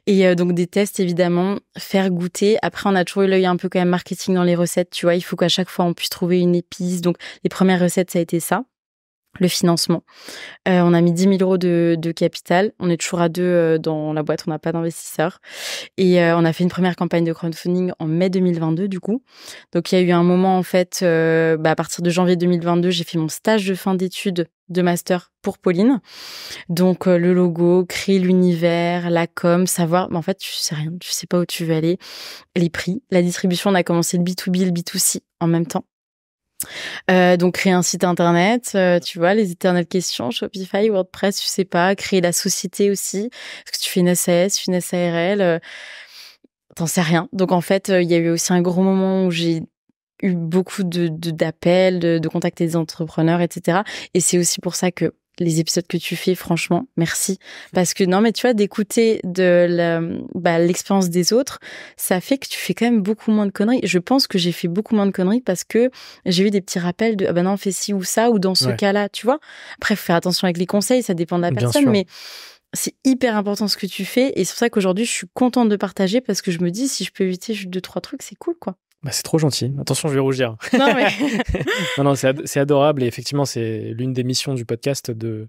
Et donc des tests, évidemment, faire goûter. Après, on a toujours eu l'œil un peu quand même marketing dans les recettes, tu vois. Il faut qu'à chaque fois, on puisse trouver une épice. Donc, les premières recettes, ça a été ça. Le financement. On a mis 10 000 € de capital. On est toujours à 2 dans la boîte, on n'a pas d'investisseurs. Et on a fait une première campagne de crowdfunding en mai 2022, du coup. Donc, il y a eu un moment, en fait, à partir de janvier 2022, j'ai fait mon stage de fin d'études de master pour Pauline. Donc, le logo, créer l'univers, la com, savoir... en fait, tu sais rien, tu sais pas où tu veux aller. Les prix, la distribution, on a commencé le B2B et le B2C en même temps. Donc créer un site internet, tu vois, les éternelles questions, Shopify, WordPress, tu sais pas, créer la société aussi, est-ce que tu fais une SAS, une SARL, t'en sais rien. Donc en fait, il y a eu aussi un gros moment où j'ai eu beaucoup d'appels, de contacter des entrepreneurs, etc. Et c'est aussi pour ça que les épisodes que tu fais, franchement, merci. Parce que non, mais tu vois, d'écouter l'expérience des autres, ça fait que tu fais quand même beaucoup moins de conneries. Je pense que j'ai fait beaucoup moins de conneries parce que j'ai eu des petits rappels de, non, on fait ci ou ça, ou dans ce cas-là, tu vois. Après, faut faire attention avec les conseils, ça dépend de la personne, mais c'est hyper important ce que tu fais. Et c'est pour ça qu'aujourd'hui, je suis contente de partager parce que je me dis, si je peux éviter juste 2-3 trucs, c'est cool, quoi. C'est trop gentil. Attention, je vais rougir. Non, mais... non, c'est adorable. Et effectivement, c'est l'une des missions du podcast de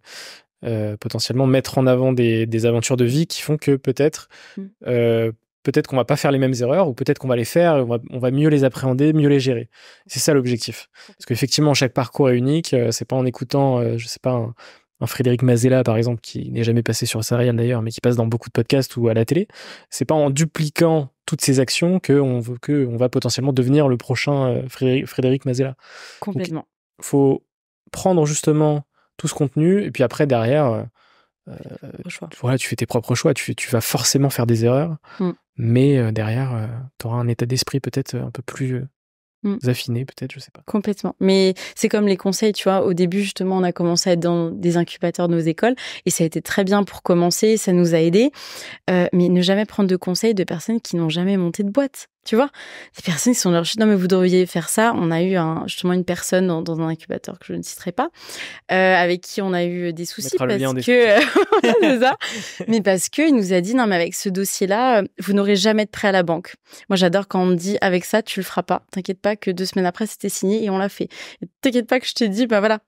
potentiellement mettre en avant des aventures de vie qui font que peut-être qu'on va pas faire les mêmes erreurs ou peut-être qu'on va les faire et on va mieux les appréhender, mieux les gérer. C'est ça l'objectif. Parce qu'effectivement, chaque parcours est unique. C'est pas en écoutant, je sais pas, un Frédéric Mazella, par exemple, qui n'est jamais passé sur Serial d'ailleurs, mais qui passe dans beaucoup de podcasts ou à la télé. C'est pas en dupliquant toutes ces actions qu'on va potentiellement devenir le prochain Frédéric Mazella. Complètement. Il faut prendre justement tout ce contenu et puis après, derrière, Choix. Voilà, tu fais tes propres choix. Tu vas forcément faire des erreurs, mais derrière, tu auras un état d'esprit peut-être un peu plus affiné, peut-être, je sais pas. Complètement. Mais c'est comme les conseils, tu vois. Au début, justement, on a commencé à être dans des incubateurs de nos écoles et ça a été très bien pour commencer, ça nous a aidés. Mais ne jamais prendre de conseils de personnes qui n'ont jamais monté de boîte. Tu vois, des personnes qui sont leur non mais vous devriez faire ça. On a eu justement une personne dans un incubateur que je ne citerai pas, avec qui on a eu des soucis parce que c'est ça. Mais parce que il nous a dit non mais avec ce dossier-là, vous n'aurez jamais de prêt à la banque. Moi j'adore quand on me dit avec ça tu le feras pas. T'inquiète pas que 2 semaines après c'était signé et on l'a fait. T'inquiète pas que je t'ai dit bah voilà,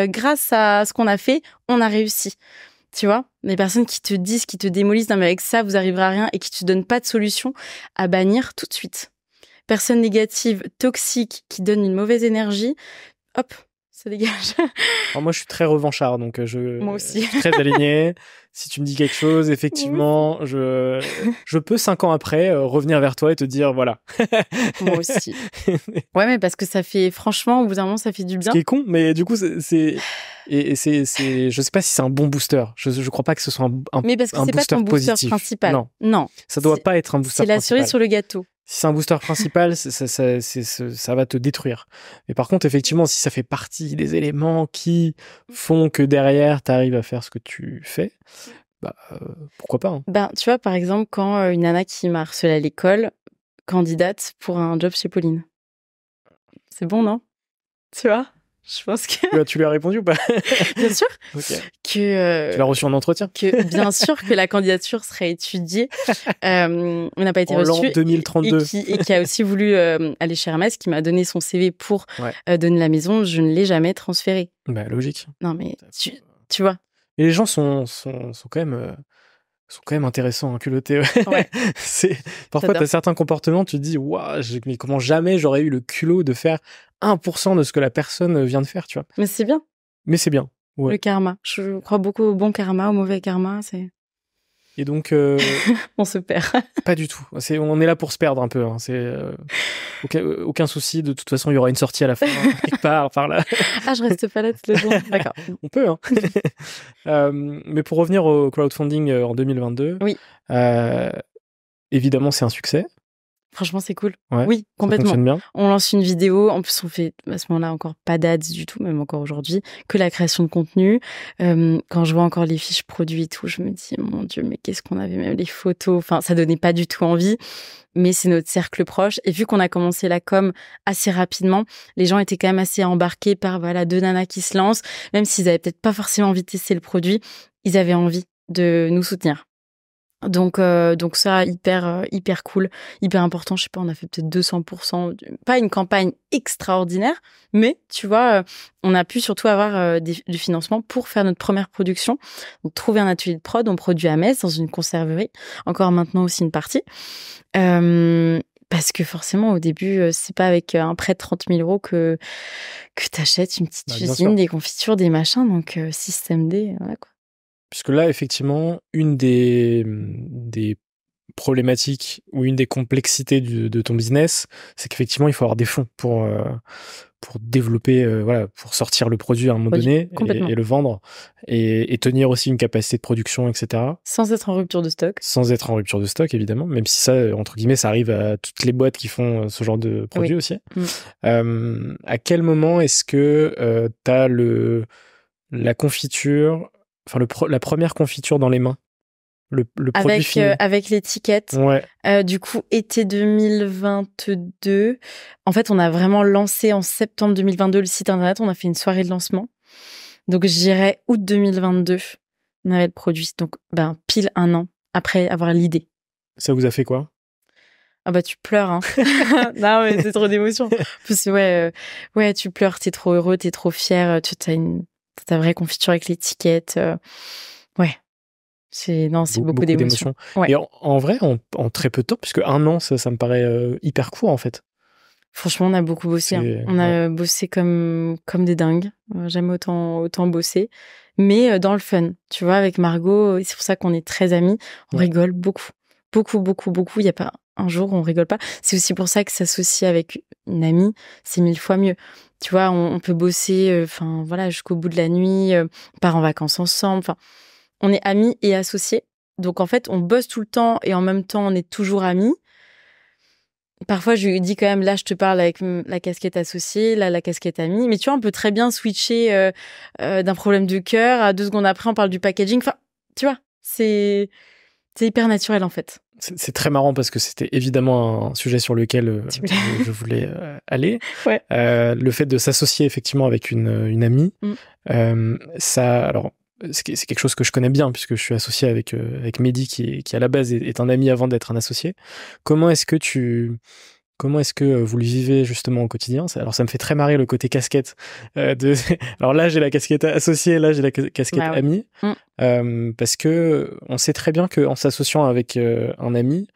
grâce à ce qu'on a fait, on a réussi. Tu vois, les personnes qui te disent, qui te démolissent, non mais avec ça, vous arriverez à rien et qui te donnent pas de solution, à bannir tout de suite. Personne négative, toxique, qui donne une mauvaise énergie, hop, ça dégage. Alors moi, je suis très revanchard, donc Moi aussi. je suis très aligné. Si tu me dis quelque chose, effectivement, je peux 5 ans après revenir vers toi et te dire voilà. Moi aussi. Ouais, mais parce que ça fait, franchement, au bout d'un moment, ça fait du bien. Ce qui est con, mais du coup, c'est je sais pas si c'est un bon booster. Je crois pas que ce soit un mais parce que c'est pas ton booster positif. principal. Non. Ça doit pas être un booster principal. C'est la cerise sur le gâteau. Si c'est un booster principal, ça va te détruire. Mais par contre, effectivement, si ça fait partie des éléments qui font que derrière, tu arrives à faire ce que tu fais, bah, pourquoi pas. Ben, tu vois, par exemple, quand une nana qui m'a harcelée à l'école, candidate pour un job chez Pauline. C'est bon, non? Tu vois? Je pense que... Tu lui as répondu ou pas? Bien sûr. Okay. Tu l'as reçu en entretien? Bien sûr que la candidature serait étudiée. On n'a pas été reçu. En l'an 2032. Et qui a aussi voulu aller chez Hermès, qui m'a donné son CV pour donner la maison. Je ne l'ai jamais transféré. Bah, logique. Non, mais tu vois. Et les gens sont quand même intéressants, culottés. Ouais. Parfois, tu as certains comportements, tu te dis, waouh, mais comment jamais j'aurais eu le culot de faire 1% de ce que la personne vient de faire, tu vois. Mais c'est bien. Mais c'est bien. Ouais. Le karma. Je crois beaucoup au bon karma, au mauvais karma. Et donc... on se perd. Pas du tout. On est là pour se perdre un peu. Hein. Aucun souci. De toute façon, il y aura une sortie à la fin, quelque part, par là. Ah, je reste pas là toute la journée. D'accord. On peut, hein. Mais pour revenir au crowdfunding en 2022, oui. Évidemment, c'est un succès. Franchement, c'est cool. Ouais, oui, complètement. Ça fonctionne bien. On lance une vidéo. En plus, on fait à ce moment-là encore pas d'ads du tout, même encore aujourd'hui, que la création de contenu. Quand je vois encore les fiches produits et tout, je me dis, mon Dieu, mais qu'est-ce qu'on avait, même les photos. Enfin, ça donnait pas du tout envie. Mais c'est notre cercle proche. Et vu qu'on a commencé la com assez rapidement, les gens étaient quand même assez embarqués par, voilà, 2 nanas qui se lancent. Même s'ils avaient peut-être pas forcément envie de tester le produit, ils avaient envie de nous soutenir. Donc ça, hyper cool, hyper important. Je sais pas, on a fait peut-être 200%, pas une campagne extraordinaire, mais tu vois, on a pu surtout avoir du financement pour faire notre première production. Donc trouver un atelier de prod, on produit à Metz dans une conserverie, encore maintenant aussi une partie. Parce que forcément, au début, c'est pas avec un prêt de 30 000 € que t'achètes une petite usine, des confitures, des machins. Donc système D, voilà quoi. Puisque là, effectivement, une des problématiques ou une des complexités de ton business, c'est qu'effectivement, il faut avoir des fonds pour développer, pour sortir le produit à un moment donné et le vendre et tenir aussi une capacité de production, etc. Sans être en rupture de stock. Sans être en rupture de stock, évidemment, même si ça, entre guillemets, ça arrive à toutes les boîtes qui font ce genre de produit aussi. À quel moment est-ce que tu as la confiture... Enfin, la première confiture dans les mains, le produit fini. Avec l'étiquette. Ouais. Du coup, été 2022. En fait, on a vraiment lancé en septembre 2022 le site internet. On a fait une soirée de lancement. Donc, je dirais août 2022. On avait le produit. Donc, pile 1 an après avoir l'idée. Ça vous a fait quoi? Ah bah, tu pleures, hein. Non, mais c'est trop d'émotion. Parce que, tu pleures, t'es trop heureux, t'es trop fier. Tu as ta vraie confiture avec l'étiquette. Ouais. C'est beaucoup d'émotions. Ouais. Et en vrai, en très peu de temps, puisque 1 an, ça me paraît hyper court, en fait. Franchement, on a beaucoup bossé. On a bossé comme des dingues. Jamais autant bossé. Mais dans le fun. Tu vois, avec Margot, c'est pour ça qu'on est très amis. On rigole beaucoup. Beaucoup. Il n'y a pas un jour où on rigole pas. C'est aussi pour ça que s'associer avec une amie, c'est 1000 fois mieux. Tu vois, on peut bosser jusqu'au bout de la nuit, on part en vacances ensemble. Enfin, on est amis et associés. Donc, en fait, on bosse tout le temps et en même temps, on est toujours amis. Parfois, je lui dis quand même, là, je te parle avec la casquette associée, là, la casquette amie. Mais tu vois, on peut très bien switcher d'un problème de cœur à 2 secondes après, on parle du packaging. Enfin, tu vois, c'est hyper naturel, en fait. C'est très marrant parce que c'était évidemment un sujet sur lequel je voulais aller. Ouais. Le fait de s'associer effectivement avec une amie, ça, alors, c'est quelque chose que je connais bien puisque je suis associé avec Mehdi qui à la base est un ami avant d'être un associé. Comment est-ce que vous le vivez justement au quotidien? Alors ça me fait très marrer le côté casquette. Alors là j'ai la casquette associée, là j'ai la casquette amie. Parce que on sait très bien qu'en s'associant avec un ami,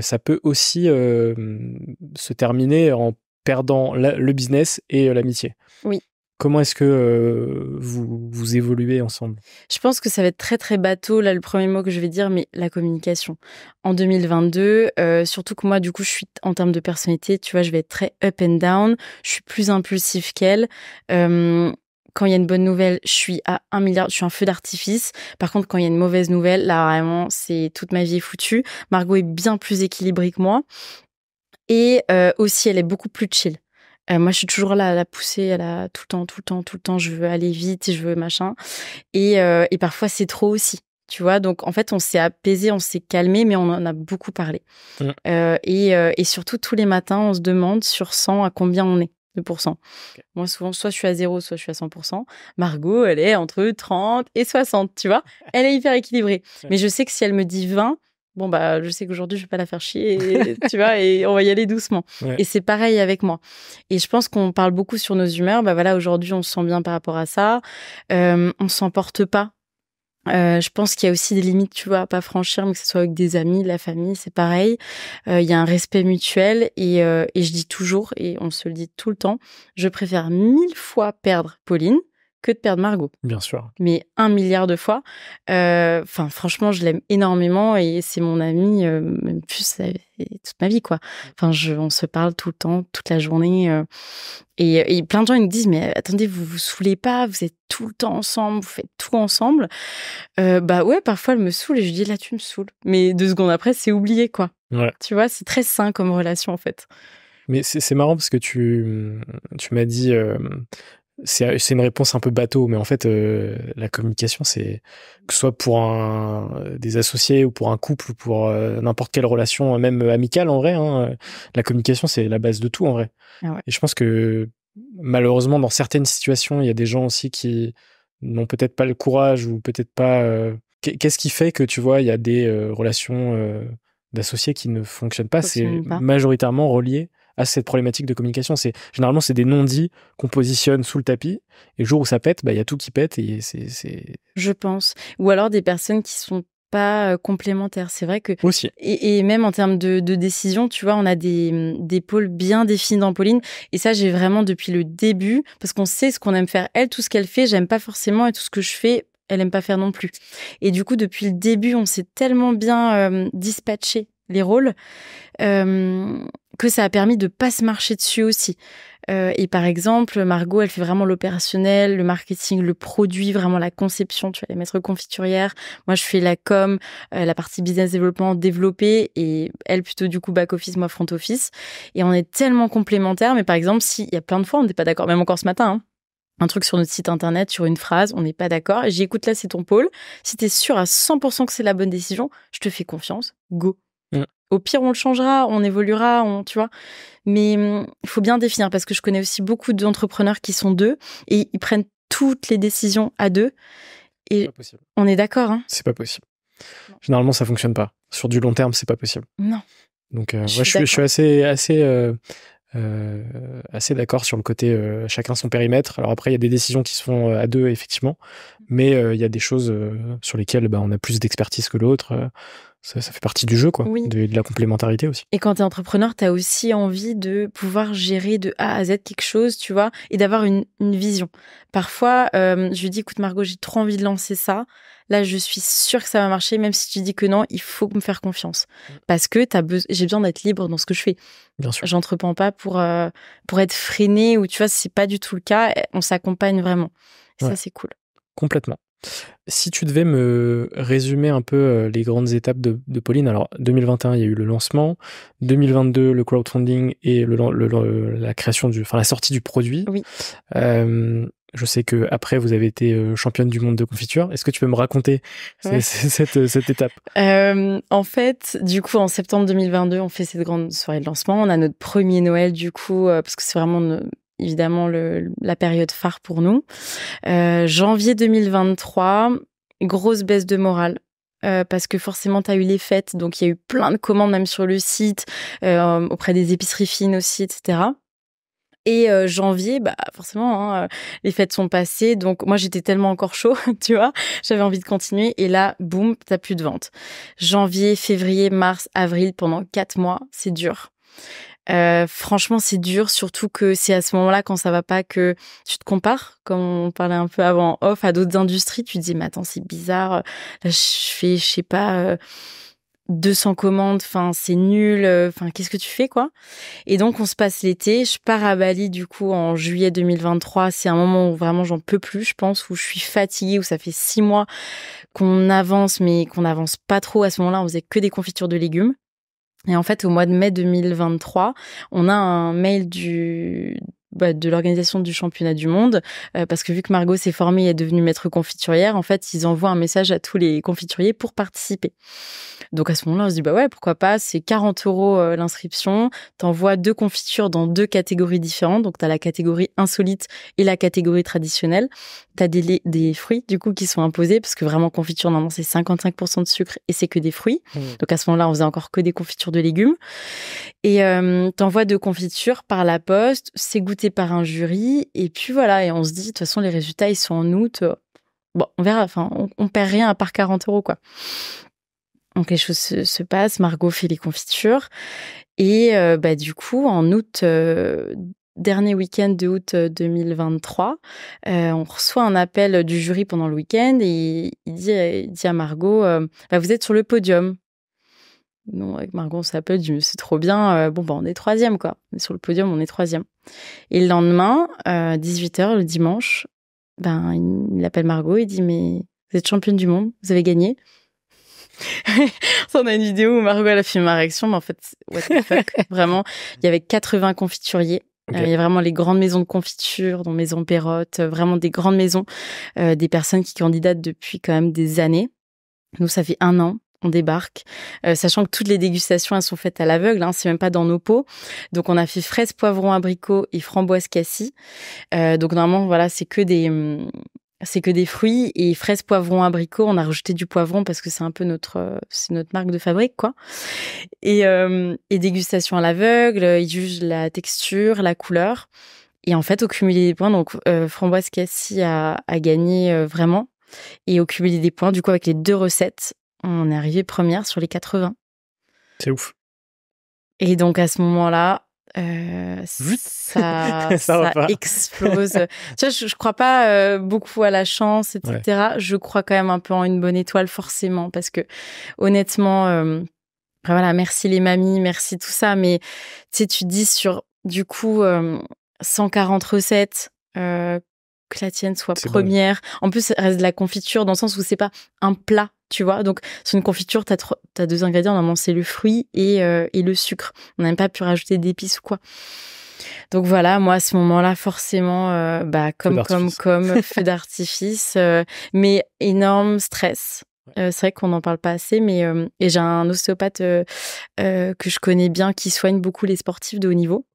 ça peut aussi se terminer en perdant le business et l'amitié. Oui. Comment est-ce que vous évoluez ensemble? Je pense que ça va être très, très bateau, là, le premier mot que je vais dire, mais la communication. En 2022, surtout que moi, du coup, je suis, en termes de personnalité, tu vois, je vais être très up and down. Je suis plus impulsive qu'elle. Quand il y a une bonne nouvelle, je suis à 1 milliard, je suis un feu d'artifice. Par contre, quand il y a une mauvaise nouvelle, là, vraiment, c'est toute ma vie est foutue. Margot est bien plus équilibrée que moi. Et aussi, elle est beaucoup plus chill. Moi, je suis toujours là à la pousser, tout le temps, je veux aller vite, je veux machin. Et parfois, c'est trop aussi, tu vois. Donc, en fait, on s'est apaisé, on s'est calmé, mais on en a beaucoup parlé. Et surtout, tous les matins, on se demande sur 100 à combien on est de pourcents. Okay. Moi, souvent, soit je suis à 0, soit je suis à 100%. Margot, elle est entre 30 et 60, tu vois. Elle est hyper équilibrée. Mais je sais que si elle me dit 20, bon, bah, je sais qu'aujourd'hui, je vais pas la faire chier, tu vois, et on va y aller doucement. Ouais. Et c'est pareil avec moi. Et je pense qu'on parle beaucoup sur nos humeurs. Bah voilà, aujourd'hui, on se sent bien par rapport à ça. On s'emporte pas. Je pense qu'il y a aussi des limites, tu vois, à pas franchir, mais que ce soit avec des amis, la famille, c'est pareil. Il y a un respect mutuel et je dis toujours, et on se le dit tout le temps, je préfère 1000 fois perdre Pauline que de perdre Margot. Bien sûr. Mais 1 milliard de fois. Enfin, franchement, je l'aime énormément et c'est mon amie, même plus, c'est toute ma vie, quoi. Enfin, on se parle tout le temps, toute la journée. Et plein de gens, ils me disent, mais attendez, vous vous saoulez pas, vous êtes tout le temps ensemble, vous faites tout ensemble. Bah ouais, parfois, elle me saoule et je dis, là, tu me saoules. Mais 2 secondes après, c'est oublié, quoi. Ouais. Tu vois, c'est très sain comme relation, en fait. Mais c'est marrant parce que tu m'as dit... c'est une réponse un peu bateau, mais en fait, la communication, c'est que ce soit pour des associés ou pour un couple ou pour n'importe quelle relation, même amicale en vrai, hein, la communication, c'est la base de tout en vrai. Ah ouais. Et je pense que malheureusement, dans certaines situations, il y a des gens aussi qui n'ont peut-être pas le courage ou peut-être pas... Qu'est-ce qui fait que, tu vois, il y a des relations d'associés qui ne fonctionnent pas? C'est majoritairement relié à cette problématique de communication. Généralement, c'est des non-dits qu'on positionne sous le tapis, et le jour où ça pète, bah, y a tout qui pète, et c'est... Je pense. Ou alors des personnes qui sont pas complémentaires. C'est vrai que... Aussi. Et même en termes de décision, tu vois, on a des pôles bien définis dans Pauline, et ça, j'ai vraiment depuis le début, parce qu'on sait ce qu'on aime faire. Elle, tout ce qu'elle fait, j'aime pas forcément, et tout ce que je fais, elle aime pas faire non plus. Et du coup, depuis le début, on s'est tellement bien dispatché les rôles, que ça a permis de pas se marcher dessus aussi. Et par exemple, Margot, elle fait vraiment l'opérationnel, le marketing, le produit, vraiment la conception. Tu vas les mettre confiturière. Moi, je fais la com, la partie business développement développée, et elle plutôt du coup back office, moi front office. Et on est tellement complémentaires. Mais par exemple, il y a plein de fois, on n'est pas d'accord, même encore ce matin, hein. Un truc sur notre site internet, sur une phrase, on n'est pas d'accord. Et j'écoute, là, c'est ton pôle. Si t'es sûr à 100% que c'est la bonne décision, je te fais confiance. Go. Au pire, on le changera, on évoluera, tu vois. Mais il faut bien définir, parce que je connais aussi beaucoup d'entrepreneurs qui sont 2 et ils prennent toutes les décisions à 2. Et pas possible. On est d'accord, hein? C'est pas possible. Non. Généralement, ça fonctionne pas. Sur du long terme, c'est pas possible. Non. Donc, je suis assez d'accord sur le côté chacun son périmètre. Alors après, il y a des décisions qui se font à 2, effectivement, mais il y a des choses sur lesquelles on a plus d'expertise que l'autre. Ça fait partie du jeu, quoi. Oui. De la complémentarité aussi. Et quand t'es entrepreneur, t'as aussi envie de pouvoir gérer de A à Z quelque chose, tu vois, et d'avoir une vision. Parfois, je lui dis, écoute Margot, j'ai trop envie de lancer ça. Là, je suis sûre que ça va marcher, même si tu dis que non, il faut me faire confiance. Parce que j'ai besoin d'être libre dans ce que je fais. Bien sûr. J'entreprends pas pour être freinée, ou tu vois, c'est pas du tout le cas. On s'accompagne vraiment. Et ça, c'est cool. Complètement. Si tu devais me résumer un peu les grandes étapes de Pauline, alors 2021, il y a eu le lancement, 2022, le crowdfunding et la création la sortie du produit. Oui. Je sais que après vous avez été championne du monde de confiture. Est-ce que tu peux me raconter cette étape? En fait, du coup, en septembre 2022, on fait cette grande soirée de lancement. On a notre premier Noël, du coup, parce que c'est vraiment évidemment la période phare pour nous. Janvier 2023, grosse baisse de morale. Parce que forcément, tu as eu les fêtes, donc il y a eu plein de commandes même sur le site, auprès des épiceries fines aussi, etc. Et janvier, bah forcément, hein, les fêtes sont passées, donc moi j'étais tellement encore chaud, tu vois, j'avais envie de continuer, et là, boum, t'as plus de ventes. Janvier, février, mars, avril, pendant 4 mois, c'est dur. Franchement, c'est dur, surtout que c'est à ce moment-là, quand ça va pas, que tu te compares, comme on parlait un peu avant off, à d'autres industries. Tu te dis, mais attends, c'est bizarre. Là, je fais, je sais pas, 200 commandes. Enfin, c'est nul. Enfin, qu'est-ce que tu fais, quoi? Et donc, on se passe l'été. Je pars à Bali, du coup, en juillet 2023. C'est un moment où vraiment j'en peux plus, je pense, où je suis fatiguée, où ça fait 6 mois qu'on avance, mais qu'on avance pas trop. À ce moment-là, on faisait que des confitures de légumes. Et en fait, au mois de mai 2023, on a un mail de l'organisation du championnat du monde, parce que vu que Margot s'est formée et est devenue maître confiturière, en fait, ils envoient un message à tous les confituriers pour participer. Donc à ce moment-là, on se dit, bah ouais, pourquoi pas, c'est 40 € l'inscription, t'envoies 2 confitures dans 2 catégories différentes, donc t'as la catégorie insolite et la catégorie traditionnelle. T'as des fruits, du coup, qui sont imposés, parce que vraiment, confiture, normalement, c'est 55% de sucre et c'est que des fruits. Donc à ce moment-là, on faisait encore que des confitures de légumes. Et t'envoies 2 confitures par la poste, c'est goûté par un jury, et puis voilà, et on se dit, de toute façon, les résultats, ils sont en août. Bon, on verra, enfin, on perd rien à part 40 €, quoi. Donc les choses se passent, Margot fait les confitures, et du coup, en août, dernier week-end de août 2023, on reçoit un appel du jury pendant le week-end, et il dit à Margot, vous êtes sur le podium. Non, avec Margot, on s'appelle, dit, c'est trop bien, on est 3e, quoi. On est sur le podium, on est 3e. Et le lendemain, 18h, le dimanche, il appelle Margot, il dit, mais vous êtes championne du monde, vous avez gagné. On a une vidéo où Margot, elle a filmé ma réaction, mais en fait, what the fuck. Vraiment, il y avait 80 confituriers. Okay. Il y a vraiment les grandes maisons de confiture, dont Maison Perrotte, vraiment des grandes maisons, des personnes qui candidatent depuis quand même des années. Nous, ça fait 1 an. On débarque, sachant que toutes les dégustations, elles sont faites à l'aveugle, hein, c'est même pas dans nos pots. Donc, on a fait fraise, poivron, abricot et framboise cassis. Donc, normalement, voilà, c'est que des fruits, et fraises, poivron, abricot. On a rajouté du poivron parce que c'est un peu notre marque de fabrique, quoi. Et dégustation à l'aveugle, ils jugent la texture, la couleur. Et en fait, au cumulé des points, donc framboise cassis a gagné vraiment. Et au cumulé des points, du coup, avec les 2 recettes, on est arrivé première sur les 80. C'est ouf. Et donc, à ce moment-là, ça explose. Tu vois, je crois pas beaucoup à la chance, etc. Ouais. Je crois quand même un peu en une bonne étoile, forcément, parce que honnêtement, voilà, merci les mamies, merci tout ça, mais tu sais, tu dis sur, du coup, 140 recettes, que la tienne soit première. Bon. En plus, ça reste de la confiture, dans le sens où c'est pas un plat, tu vois. Donc, sur une confiture, t'as 2 ingrédients. Normalement, c'est le fruit et le sucre. On n'a même pas pu rajouter d'épices ou quoi. Donc voilà, moi, à ce moment-là, forcément, comme feu d'artifice, mais énorme stress. C'est vrai qu'on n'en parle pas assez, mais et j'ai un ostéopathe que je connais bien qui soigne beaucoup les sportifs de haut niveau.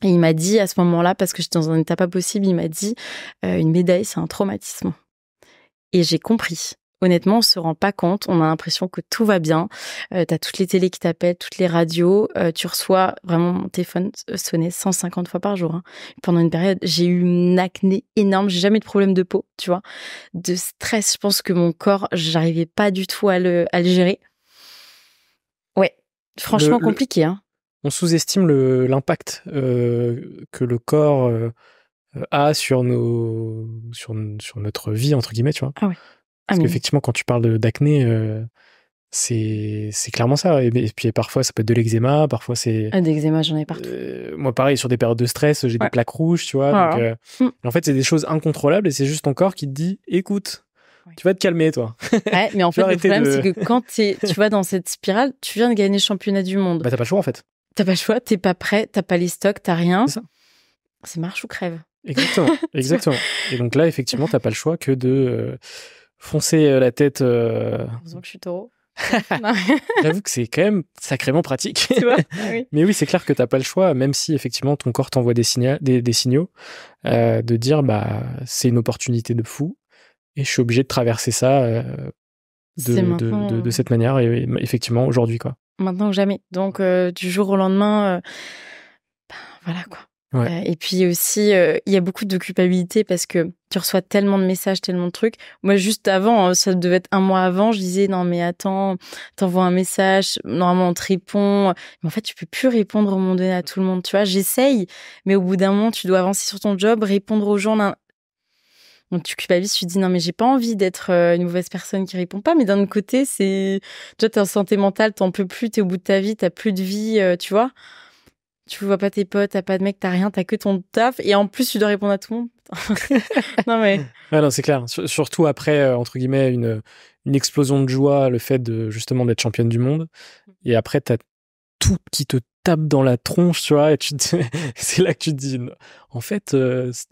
Et il m'a dit à ce moment-là, parce que j'étais dans un état pas possible, il m'a dit une médaille, c'est un traumatisme. Et j'ai compris. Honnêtement, on se rend pas compte. On a l'impression que tout va bien. T'as toutes les télés qui t'appellent, toutes les radios. Tu reçois vraiment, mon téléphone sonnait 150 fois par jour. Hein. Pendant une période, j'ai eu une acné énorme. J'ai jamais eu de problème de peau, tu vois. De stress, je pense que mon corps, j'arrivais pas du tout à le gérer. Ouais, franchement compliqué, hein. On sous-estime l'impact que le corps a sur notre vie, entre guillemets, tu vois. Ah ouais. Parce qu'effectivement, quand tu parles d'acné, c'est clairement ça. Et puis parfois, ça peut être de l'eczéma, parfois c'est... Ah, d'eczéma, j'en ai partout. Moi, pareil, sur des périodes de stress, j'ai des plaques rouges, tu vois. Donc, en fait, c'est des choses incontrôlables, et c'est juste ton corps qui te dit, écoute, Ouais. Tu vas te calmer, toi. Ouais, mais en fait, le problème, c'est que quand tu vas dans cette spirale, tu viens de gagner le championnat du monde. Bah, t'as pas le choix, en fait. T'as pas le choix, t'es pas prêt, t'as pas les stocks, t'as rien. C'est ça. C'est marche ou crève. Exactement. Et donc là, effectivement, t'as pas le choix que de foncer la tête. Heureusement que je suis taureau. J'avoue que c'est quand même sacrément pratique. Tu vois oui. Mais oui, c'est clair que t'as pas le choix, même si effectivement ton corps t'envoie des signaux, de dire bah c'est une opportunité de fou et je suis obligé de traverser ça de cette manière et effectivement aujourd'hui quoi. Maintenant que jamais. Donc du jour au lendemain, voilà quoi. Ouais. Et puis aussi, il y a beaucoup de culpabilité parce que tu reçois tellement de messages, tellement de trucs. Moi, juste avant, ça devait être un mois avant, je disais non mais attends, t'envoies un message, normalement on te répond. Mais en fait, tu peux plus répondre au moment donné à tout le monde. Tu vois, j'essaye, mais au bout d'un moment, tu dois avancer sur ton job, répondre aux gens. Donc tu culpabilises, tu te dis non mais j'ai pas envie d'être une mauvaise personne qui répond pas. Mais d'un autre côté, c'est déjà t'es en santé mentale, t'en peux plus, t'es au bout de ta vie, t'as plus de vie, tu vois. Tu vois pas tes potes, t'as pas de mec, t'as rien, t'as que ton taf. Et en plus, tu dois répondre à tout le monde. Non, mais. Ouais, non, c'est clair. Surtout après, entre guillemets, une explosion de joie, le fait de, justement, d'être championne du monde. Et après, t'as tout qui te tape dans la tronche, tu vois. Et c'est là que tu te dis, en fait,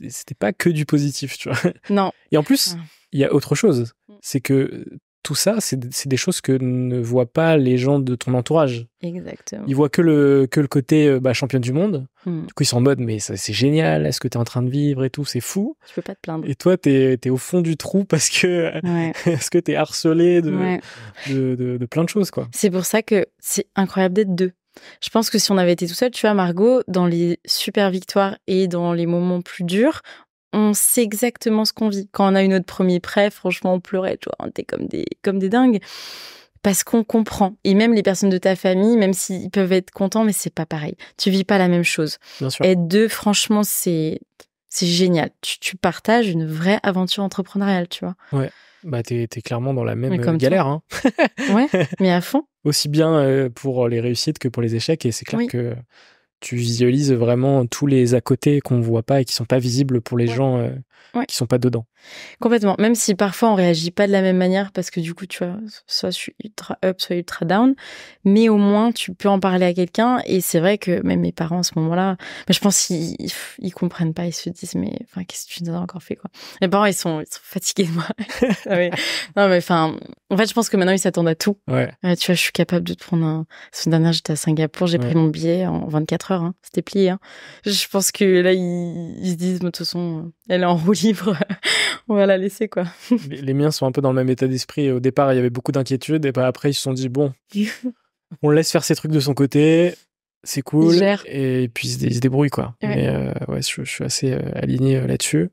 c'était pas que du positif, tu vois. Non. Et en plus, il y a autre chose. C'est que tout ça, c'est des choses que ne voient pas les gens de ton entourage. Exactement. Ils voient que le côté championne du monde. Du coup, ils sont en mode, mais c'est génial, est-ce que t'es en train de vivre et tout, c'est fou. Tu peux pas te plaindre. Et toi, t'es au fond du trou parce que, parce que t'es harcelé de plein de choses, quoi. C'est pour ça que c'est incroyable d'être deux. Je pense que si on avait été tout seul, tu vois, Margot, dans les super victoires et dans les moments plus durs, on sait exactement ce qu'on vit. Quand on a eu notre premier prêt, franchement, on pleurait, tu vois, on était comme des dingues. Parce qu'on comprend. Et même les personnes de ta famille, même s'ils peuvent être contents, mais c'est pas pareil. Tu vis pas la même chose. Bien sûr. Être deux, franchement, c'est génial. Tu partages une vraie aventure entrepreneuriale, tu vois. Ouais. Bah, t'es clairement dans la même galère, hein. Ouais, mais à fond. Aussi bien pour les réussites que pour les échecs. Et c'est clair que tu visualises vraiment tous les à côté qu'on voit pas et qui sont pas visibles pour les gens qui sont pas dedans. Complètement. Même si parfois on réagit pas de la même manière parce que du coup, tu vois, soit je suis ultra up, soit ultra down. Mais au moins, tu peux en parler à quelqu'un. Et c'est vrai que même mes parents à ce moment-là, je pense qu'ils comprennent pas. Ils se disent, mais enfin, qu'est-ce que tu nous as encore fait, quoi. Mes parents, ils sont fatigués de moi. Non, mais enfin, en fait, je pense que maintenant, ils s'attendent à tout. Ouais. Tu vois, je suis capable de te prendre la semaine dernière, j'étais à Singapour, j'ai pris mon billet en 24 heures. Hein. C'était plié. Hein. Je pense que là, ils se disent, de toute façon, elle est en roue libre. On va la laisser, quoi. Les miens sont un peu dans le même état d'esprit. Au départ, il y avait beaucoup d'inquiétudes. Et bah, après, ils se sont dit, bon, on laisse faire ses trucs de son côté. C'est cool. Et puis, ils se débrouillent, quoi. Ouais. Mais ouais, je suis assez aligné là-dessus.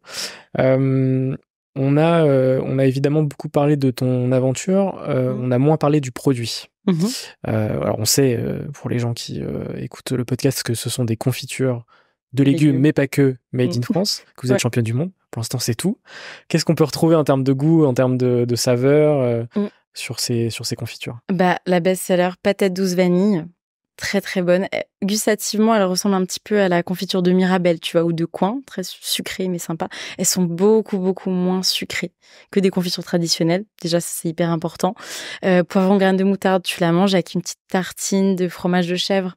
On a évidemment beaucoup parlé de ton aventure. On a moins parlé du produit. Alors, on sait, pour les gens qui écoutent le podcast, que ce sont des confitures de légumes, mais pas que, made in France, que vous êtes championne du monde. Pour l'instant, c'est tout. Qu'est-ce qu'on peut retrouver en termes de goût, en termes de saveur sur ces confitures? Bah, la best-seller patate douce vanille, très très bonne. Gustativement, elle ressemble un petit peu à la confiture de Mirabelle, tu vois, ou de Coin, très sucrée mais sympa. Elles sont beaucoup moins sucrées que des confitures traditionnelles. Déjà, c'est hyper important. Poivron graines de moutarde, tu la manges avec une petite tartine de fromage de chèvre.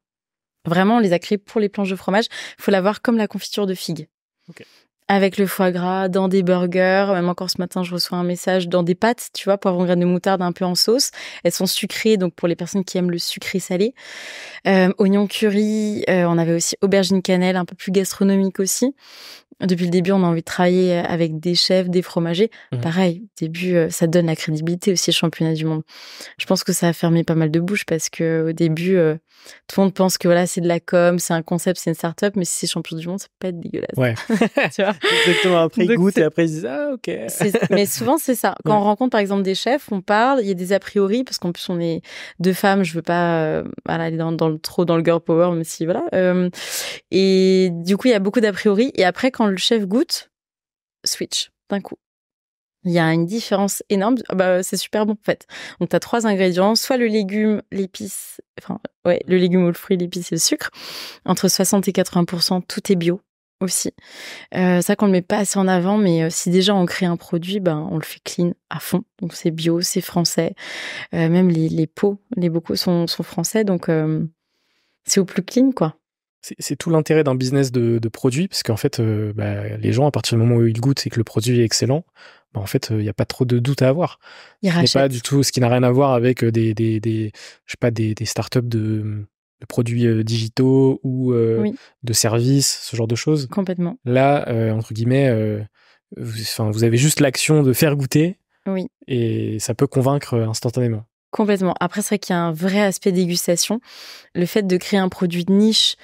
Vraiment, on les a créés pour les planches de fromage. Il faut la voir comme la confiture de figue. Okay. Avec le foie gras, dans des burgers. Même encore ce matin, je reçois un message dans des pâtes, tu vois, poivron graines de moutarde un peu en sauce. Elles sont sucrées, donc pour les personnes qui aiment le sucré salé. Oignon curry, on avait aussi aubergine cannelle, un peu plus gastronomique aussi. Depuis le début, on a envie de travailler avec des chefs, des fromagers. Pareil, au début, ça donne la crédibilité aussi au championnat du monde. Je pense que ça a fermé pas mal de bouches parce que au début, tout le monde pense que voilà, c'est de la com, c'est un concept, c'est une start-up, mais si c'est champion du monde, ça peut être dégueulasse. Ouais. Tu vois. Exactement. Après, ils goûtent et après, ils disent ah, ok. Mais souvent, c'est ça. Quand on rencontre, par exemple, des chefs, on parle, il y a des a priori, parce qu'en plus, on est deux femmes, je veux pas aller trop dans le girl power, même si voilà. Et du coup, il y a beaucoup d'a priori. Et après, quand le chef goûte, switch d'un coup. Il y a une différence énorme. C'est super bon, en fait. Donc, tu as 3 ingrédients. Soit le légume, l'épice, le légume ou le fruit, l'épice et le sucre. Entre 60 et 80%, tout est bio. aussi. C'est vrai qu'on le met pas assez en avant, mais si déjà on crée un produit, ben on le fait clean à fond. Donc c'est bio, c'est français. Même les pots, les bocaux sont français, donc c'est au plus clean, quoi. C'est tout l'intérêt d'un business de produit, parce qu'en fait, les gens, à partir du moment où ils goûtent et que le produit est excellent, en fait, il n'y a pas trop de doute à avoir. Ce qui n'a rien à voir avec des startups de produits digitaux ou de services, ce genre de choses. Complètement. Là, entre guillemets, vous avez juste l'action de faire goûter, et ça peut convaincre instantanément. Complètement. Après, c'est vrai qu'il y a un vrai aspect dégustation. Le fait de créer un produit de niche,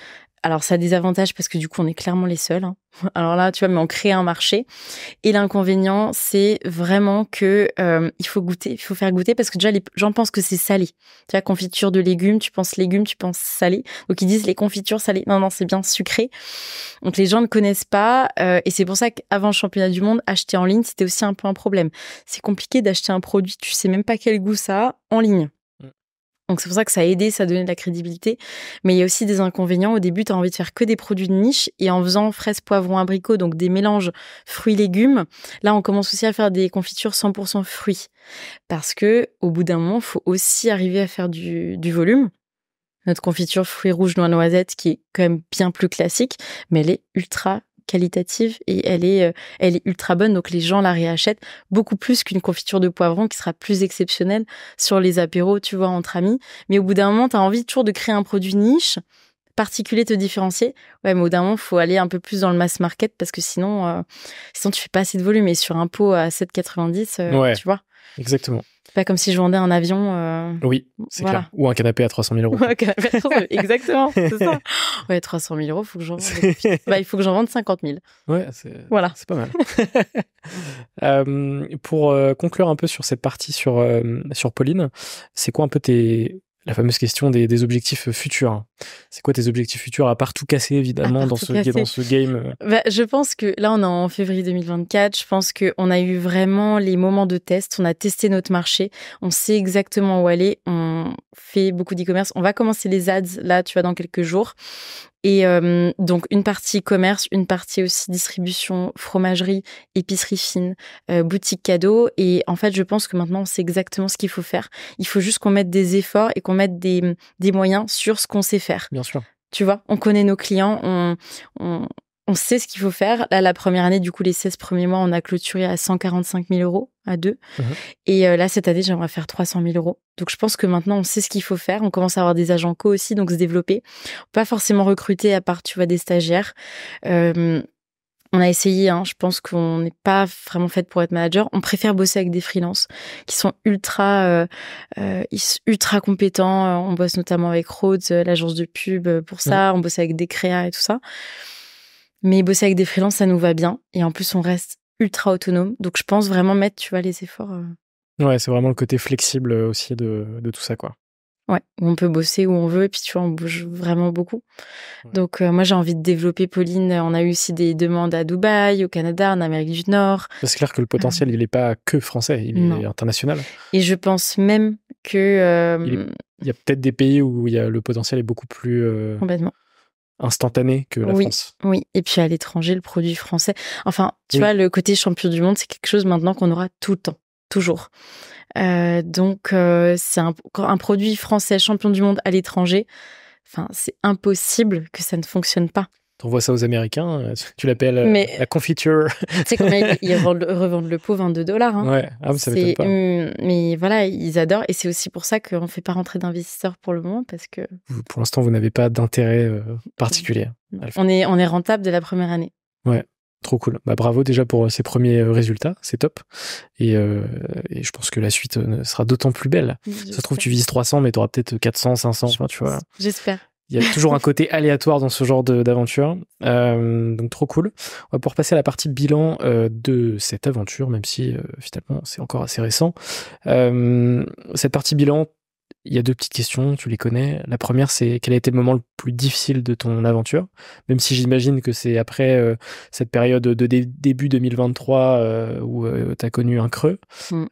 alors ça a des avantages parce que du coup, on est clairement les seuls. Hein. Alors là, tu vois, mais on crée un marché. Et l'inconvénient, c'est vraiment que il faut goûter, il faut faire goûter parce que déjà, les gens pensent que c'est salé. Tu vois, confiture de légumes, tu penses salé. Donc ils disent les confitures salées. Non, c'est bien sucré. Donc les gens ne connaissent pas. Et c'est pour ça qu'avant le championnat du monde, acheter en ligne, c'était aussi un peu un problème. C'est compliqué d'acheter un produit, tu sais même pas quel goût ça a en ligne. Donc c'est pour ça que ça a aidé, ça a donné de la crédibilité. Mais il y a aussi des inconvénients. Au début, tu as envie de faire que des produits de niche. Et en faisant fraises, poivrons, abricots, donc des mélanges fruits-légumes, là, on commence aussi à faire des confitures 100% fruits. Parce que au bout d'un moment, il faut aussi arriver à faire du volume. Notre confiture fruits rouges, noix, noisettes, qui est quand même bien plus classique, mais elle est ultra qualitative et elle est ultra bonne, donc les gens la réachètent beaucoup plus qu'une confiture de poivron qui sera plus exceptionnelle sur les apéros, tu vois, entre amis. Mais au bout d'un moment, tu as envie toujours de créer un produit niche, particulier, te différencier. Ouais, mais au bout d'un moment, il faut aller un peu plus dans le mass market parce que sinon tu fais pas assez de volume. Et sur un pot à 7,90, tu vois. Exactement. C'est pas comme si je vendais un avion. Oui, c'est clair. Ou un canapé à 300 000 €. Un canapé à 300 000, exactement, c'est ça. Ouais, 300 000 €, faut que j'en vende. Il faut que j'en vende 50 000. Ouais, c'est pas mal. Pour conclure un peu sur cette partie sur Pauline, c'est quoi un peu la fameuse question des objectifs futurs? C'est quoi tes objectifs futurs, à part tout casser, évidemment, dans ce game? Je pense que là, on est en février 2024. Je pense qu'on a eu vraiment les moments de test. On a testé notre marché. On sait exactement où aller. On fait beaucoup d'e-commerce. On va commencer les ads, là, tu vois, dans quelques jours. Et donc, une partie e-commerce, une partie aussi distribution, fromagerie, épicerie fine, boutique cadeau. Et en fait, je pense que maintenant, on sait exactement ce qu'il faut faire. Il faut juste qu'on mette des efforts et qu'on mette des moyens sur ce qu'on sait faire. Bien sûr. Tu vois, on connaît nos clients, on sait ce qu'il faut faire. Là, la première année, du coup, les 16 premiers mois, on a clôturé à 145 000 € à deux. Et là, cette année, j'aimerais faire 300 000 €. Donc, je pense que maintenant, on sait ce qu'il faut faire. On commence à avoir des agents co aussi, donc se développer. Pas forcément recruter à part, tu vois, des stagiaires. On a essayé, je pense qu'on n'est pas vraiment fait pour être manager. On préfère bosser avec des freelances qui sont ultra compétents. On bosse notamment avec Rhodes, l'agence de pub pour ça. On bosse avec des créas et tout ça. Mais bosser avec des freelances, ça nous va bien. Et en plus, on reste ultra autonome. Donc, je pense vraiment mettre, tu vois, les efforts. Ouais, c'est vraiment le côté flexible aussi de tout ça, quoi. Ouais, on peut bosser où on veut et puis tu vois, on bouge vraiment beaucoup. Ouais. Donc moi j'ai envie de développer Pauline. On a eu aussi des demandes à Dubaï, au Canada, en Amérique du Nord. C'est clair que le potentiel, il n'est pas que français, il est international. Et je pense même que... Il y a peut-être des pays où le potentiel est beaucoup plus... Complètement. Instantané que la France. Oui, et puis à l'étranger, le produit français. Enfin, tu vois, le côté champion du monde, c'est quelque chose maintenant qu'on aura tout le temps, toujours. Donc, c'est un produit français champion du monde à l'étranger. Enfin, c'est impossible que ça ne fonctionne pas. T'envoies ça aux Américains, tu l'appelles la confiture. Tu sais combien ils revendent le pot, $22. Ouais, ça m'étonne pas. Mais voilà, ils adorent. Et c'est aussi pour ça qu'on ne fait pas rentrer d'investisseurs pour le moment, parce que... Pour l'instant, vous n'avez pas d'intérêt particulier. On est rentable dès la première année. Ouais. Trop cool. Bravo déjà pour ces premiers résultats, c'est top. Et je pense que la suite sera d'autant plus belle. Ça se trouve, tu vises 300, mais tu auras peut-être 400, 500, tu vois. J'espère. Il y a toujours un côté aléatoire dans ce genre d'aventure. Donc trop cool. On va pouvoir passer à la partie bilan de cette aventure, même si finalement c'est encore assez récent. Cette partie bilan, il y a deux petites questions, tu les connais. La première, c'est quel a été le moment le plus difficile de ton aventure? Même si j'imagine que c'est après cette période de début 2023 où tu as connu un creux.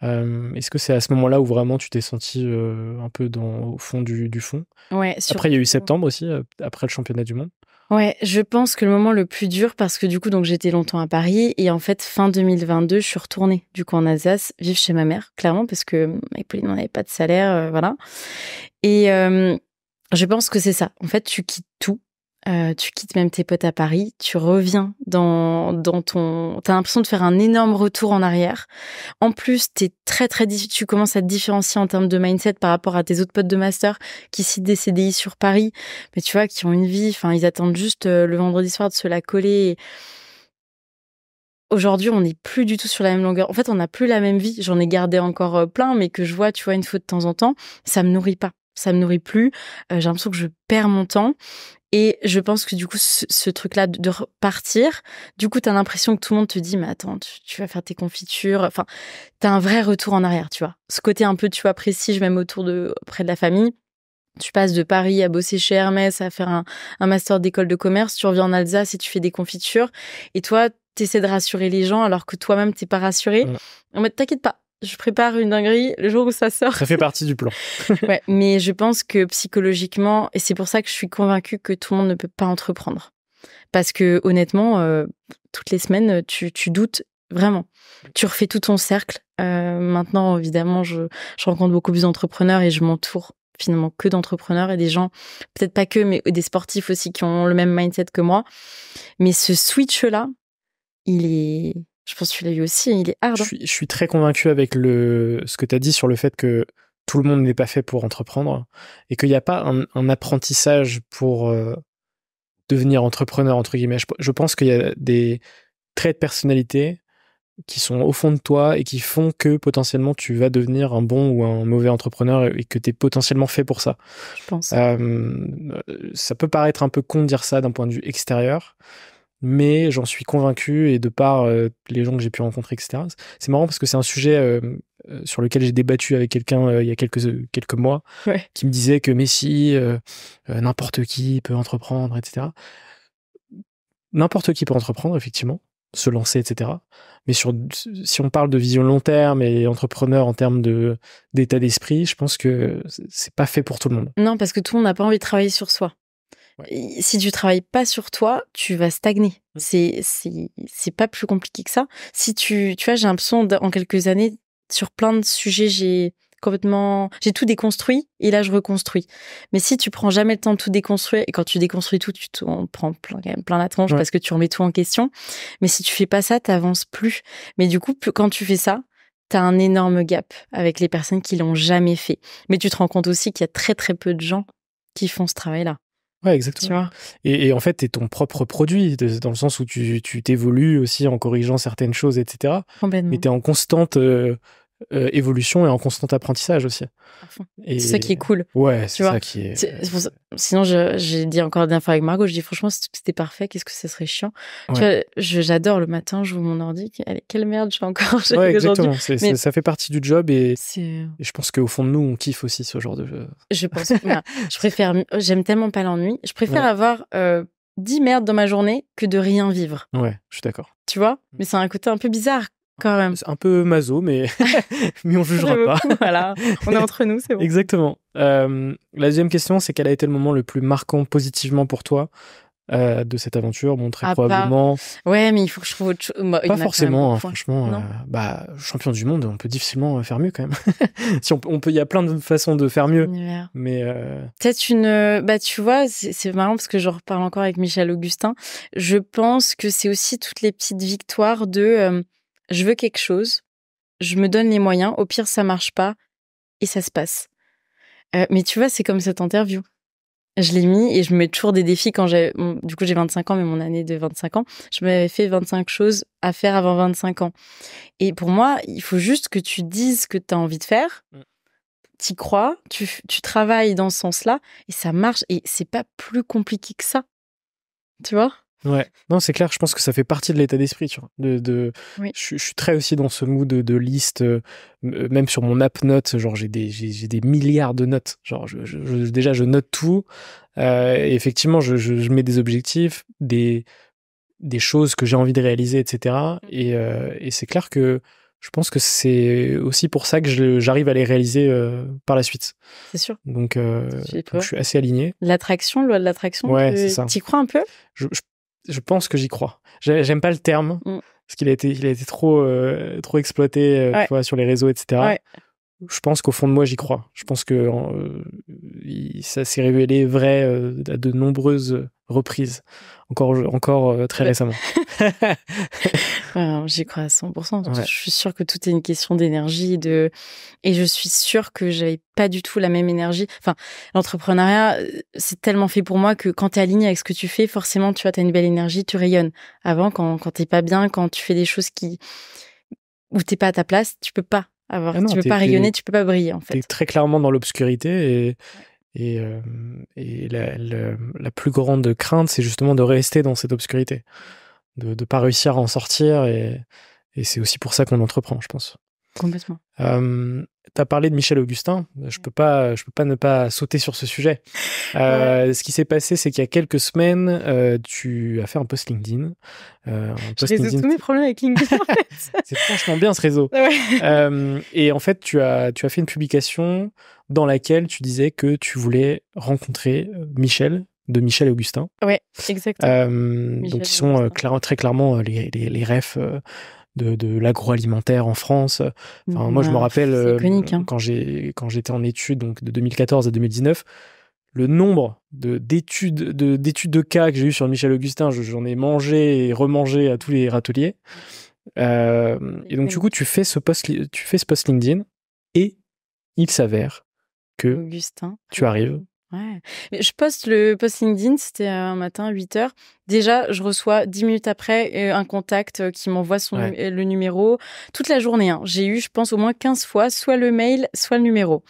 Est-ce que c'est à ce moment-là où vraiment tu t'es senti un peu au fond du fond? Ouais, après, il y a eu septembre aussi, après le championnat du monde. Ouais, je pense que le moment le plus dur, parce que du coup, donc j'étais longtemps à Paris et en fait, fin 2022, je suis retournée du coup en Alsace, vivre chez ma mère, clairement, parce que avec Pauline, on n'avait pas de salaire, voilà. Et je pense que c'est ça. En fait, tu quittes tout. Tu quittes même tes potes à Paris, tu reviens dans ton... T'as l'impression de faire un énorme retour en arrière. En plus, tu commences à te différencier en termes de mindset par rapport à tes autres potes de master qui citent des CDI sur Paris, mais tu vois, qui ont une vie, enfin, ils attendent juste le vendredi soir de se la coller. Aujourd'hui, on n'est plus du tout sur la même longueur. En fait, on n'a plus la même vie. J'en ai gardé encore plein, mais que je vois, tu vois, une fois de temps en temps, ça me nourrit pas. Ça me nourrit plus. J'ai l'impression que je perds mon temps. Et je pense que du coup, ce truc-là de repartir, du coup, t'as l'impression que tout le monde te dit, mais attends, tu vas faire tes confitures. Enfin, t'as un vrai retour en arrière, tu vois. Ce côté un peu, tu vois, prestige, même près de la famille. Tu passes de Paris à bosser chez Hermès, à faire un master d'école de commerce. Tu reviens en Alsace et tu fais des confitures. Et toi, t'essaies de rassurer les gens alors que toi-même, t'es pas rassuré. En mode, t'inquiète pas. Je prépare une dinguerie le jour où ça sort. Ça fait partie du plan. Ouais, mais je pense que psychologiquement, et c'est pour ça que je suis convaincue que tout le monde ne peut pas entreprendre. Parce que honnêtement, toutes les semaines, tu doutes vraiment. Tu refais tout ton cercle. Maintenant, évidemment, je rencontre beaucoup plus d'entrepreneurs et je m'entoure finalement que d'entrepreneurs et des gens, peut-être pas que, mais des sportifs aussi qui ont le même mindset que moi. Mais ce switch-là, je pense que tu l'as vu aussi, il est hard. Je suis très convaincu avec ce que tu as dit sur le fait que tout le monde n'est pas fait pour entreprendre et qu'il n'y a pas un apprentissage pour devenir entrepreneur, entre guillemets. Je pense qu'il y a des traits de personnalité qui sont au fond de toi et qui font que potentiellement tu vas devenir un bon ou un mauvais entrepreneur et que tu es potentiellement fait pour ça. Je pense. Ça peut paraître un peu con de dire ça d'un point de vue extérieur, mais j'en suis convaincu et de par les gens que j'ai pu rencontrer, etc. C'est marrant parce que c'est un sujet sur lequel j'ai débattu avec quelqu'un il y a quelques mois, qui me disait que Messi, n'importe qui peut entreprendre, etc. N'importe qui peut entreprendre, effectivement, se lancer, etc. Mais si on parle de vision long terme et entrepreneur en termes d'état d'esprit, je pense que c'est pas fait pour tout le monde. Non, parce que tout le monde n'a pas envie de travailler sur soi. Ouais. Si tu travailles pas sur toi, tu vas stagner. C'est pas plus compliqué que ça. Si tu vois, j'ai l'impression en quelques années, sur plein de sujets, j'ai tout déconstruit et là je reconstruis. Mais si tu prends jamais le temps de tout déconstruire et quand tu déconstruis tout, tu t'en prends quand même plein la tronche parce que tu remets tout en question. Mais si tu fais pas ça, t'avances plus. Mais du coup, quand tu fais ça, t'as un énorme gap avec les personnes qui l'ont jamais fait. Mais tu te rends compte aussi qu'il y a très très peu de gens qui font ce travail-là. Ouais, exactement. Tu vois, et en fait, t'es ton propre produit, dans le sens où tu t'évolues aussi en corrigeant certaines choses, etc. Complètement. Mais t'es en constante évolution et en constant apprentissage aussi. C'est ça qui est cool. Ouais, c'est ça qui est... Sinon, j'ai dit encore la dernière fois avec Margot, je dis franchement, si c'était parfait, qu'est-ce que ça serait chiant. Ouais. Tu vois, j'adore le matin, je ouvre mon ordi, quelle merde je fais encore ouais, exactement. Ça fait partie du job et je pense qu'au fond de nous, on kiffe aussi ce genre de jeu. Je pense. J'aime tellement pas l'ennui. Je préfère avoir 10 merdes dans ma journée que de rien vivre. Ouais, je suis d'accord. Tu vois, mais c'est un côté un peu bizarre. Quand même. C'est un peu maso, mais on jugera pas. Voilà, on est entre nous, c'est bon. Exactement. La deuxième question, c'est quel a été le moment le plus marquant positivement pour toi de cette aventure? Bon, très probablement. Ouais, mais il faut que je trouve autre chose. Pas forcément, hein, franchement. Champion du monde, on peut difficilement faire mieux quand même. Si on peut, il y a plein de façons de faire mieux. Mais peut-être tu vois, c'est marrant parce que je reparle encore avec Michel Augustin. Je pense que c'est aussi toutes les petites victoires de. Je veux quelque chose, je me donne les moyens, au pire ça marche pas et ça se passe. Mais tu vois, c'est comme cette interview. Je l'ai mis et je me mets toujours des défis quand du coup j'ai 25 ans, mais mon année de 25 ans, je m'avais fait 25 choses à faire avant 25 ans. Et pour moi, il faut juste que tu dises ce que tu as envie de faire, t'y crois, tu travailles dans ce sens-là et ça marche et c'est pas plus compliqué que ça. Tu vois ? Ouais, non, c'est clair, je pense que ça fait partie de l'état d'esprit, tu vois. Oui. Je suis très aussi dans ce mood de liste, même sur mon app notes, genre j'ai des milliards de notes. Genre déjà je note tout, et effectivement je mets des objectifs, des choses que j'ai envie de réaliser, etc. Et c'est clair que je pense que c'est aussi pour ça que j'arrive à les réaliser par la suite. C'est sûr. Donc je suis assez aligné. L'attraction, loi de l'attraction, ouais, c'est ça. T'y crois un peu? Je pense que j'y crois. J'aime pas le terme, parce qu'il a été trop exploité tu vois, sur les réseaux, etc. Ouais. Je pense qu'au fond de moi, j'y crois. Je pense que ça s'est révélé vrai à de nombreuses reprises, encore très récemment. Ouais, j'y crois à 100%. Ouais. Je suis sûre que tout est une question d'énergie et je suis sûre que j'avais pas du tout la même énergie. Enfin, l'entrepreneuriat, c'est tellement fait pour moi que quand t'es aligné avec ce que tu fais, forcément, tu vois, t'as une belle énergie, tu rayonnes. Avant, quand t'es pas bien, quand tu fais des choses où t'es pas à ta place, tu peux pas tu peux pas rayonner, tu peux pas briller, en fait. T'es très clairement dans l'obscurité et la plus grande crainte, c'est justement de rester dans cette obscurité, de pas réussir à en sortir et c'est aussi pour ça qu'on entreprend, je pense. Complètement. T'as parlé de Michel Augustin. Je peux pas ne pas sauter sur ce sujet. Ouais. Ce qui s'est passé, c'est qu'il y a quelques semaines, tu as fait un post LinkedIn. Je résous tous mes problèmes avec LinkedIn. En fait. C'est franchement bien ce réseau. Ouais. Et en fait, tu as fait une publication dans laquelle tu disais que tu voulais rencontrer Michel et Augustin. Ouais, exactement. Donc, qui sont très clairement les refs de l'agroalimentaire en France. Enfin, moi, je me rappelle iconique, hein. quand j'étais en études, donc de 2014 à 2019, le nombre d'études de cas que j'ai eu sur Michel Augustin, j'en ai mangé et remangé à tous les râteliers. Et donc, du coup, tu fais ce post LinkedIn et il s'avère que Augustin, tu arrives. Ouais. Mais je poste le post LinkedIn, c'était un matin, 8h. Déjà, je reçois 10 minutes après un contact qui m'envoie le numéro. Toute la journée, hein. J'ai eu, je pense, au moins 15 fois, soit le mail, soit le numéro.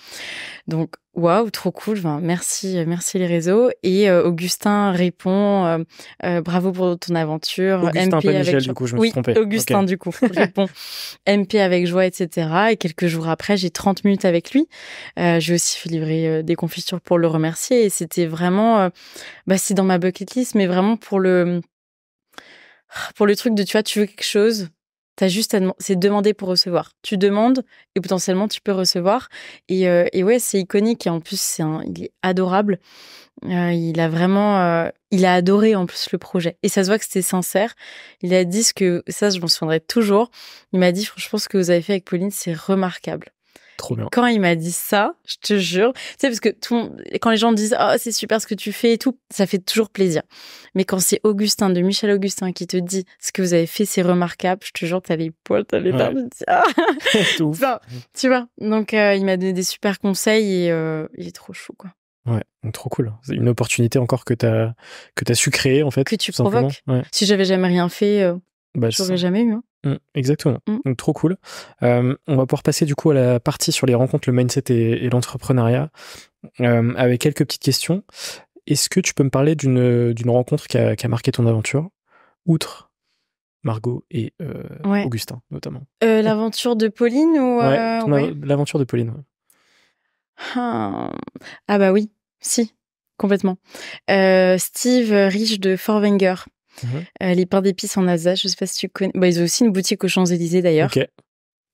Donc, waouh, trop cool. Enfin, merci les réseaux. Et Augustin répond, bravo pour ton aventure. Augustin, MP pas avec Michel, joie. du coup, je me suis trompé. Augustin, du coup, répond MP avec joie, etc. Et quelques jours après, j'ai 30 minutes avec lui. J'ai aussi fait livrer des confitures pour le remercier. Et c'était vraiment, c'est dans ma bucket list, mais vraiment pour le truc de, tu vois, tu veux quelque chose, t'as juste c'est demander pour recevoir. Tu demandes et potentiellement tu peux recevoir. Et ouais, c'est iconique. Et en plus, il est adorable. Il a vraiment, il a adoré en plus le projet. Et ça se voit que c'était sincère. Il a dit ça, je m'en souviendrai toujours. Il m'a dit, franchement, ce que vous avez fait avec Pauline, c'est remarquable. Trop bien. Quand il m'a dit ça, je te jure, tu sais, parce que quand les gens me disent « Oh, c'est super ce que tu fais et tout », ça fait toujours plaisir. Mais quand c'est Augustin, de Michel Augustin, qui te dit « Ce que vous avez fait, c'est remarquable », je te jure, t'as les poils, t'as les larmes. Enfin, tu vois. Donc, il m'a donné des super conseils et il est trop chou, quoi. Ouais, donc trop cool. C'est une opportunité encore que t'as su créer, en fait. Que tu provoques. Ouais. Si j'avais jamais rien fait, j'aurais jamais eu. Hein. Exactement. Donc trop cool. On va pouvoir passer du coup à la partie sur les rencontres, le mindset et l'entrepreneuriat, avec quelques petites questions. Est-ce que tu peux me parler d'une rencontre qui a marqué ton aventure, outre Margot et Augustin notamment? L'aventure de Pauline ou l'aventure de Pauline. Ouais. Ah bah oui, si, complètement. Steve Rich de Forwenger. Les pains d'épices en Alsace, je sais pas si tu connais. Ils ont aussi une boutique aux Champs-Élysées d'ailleurs. Okay.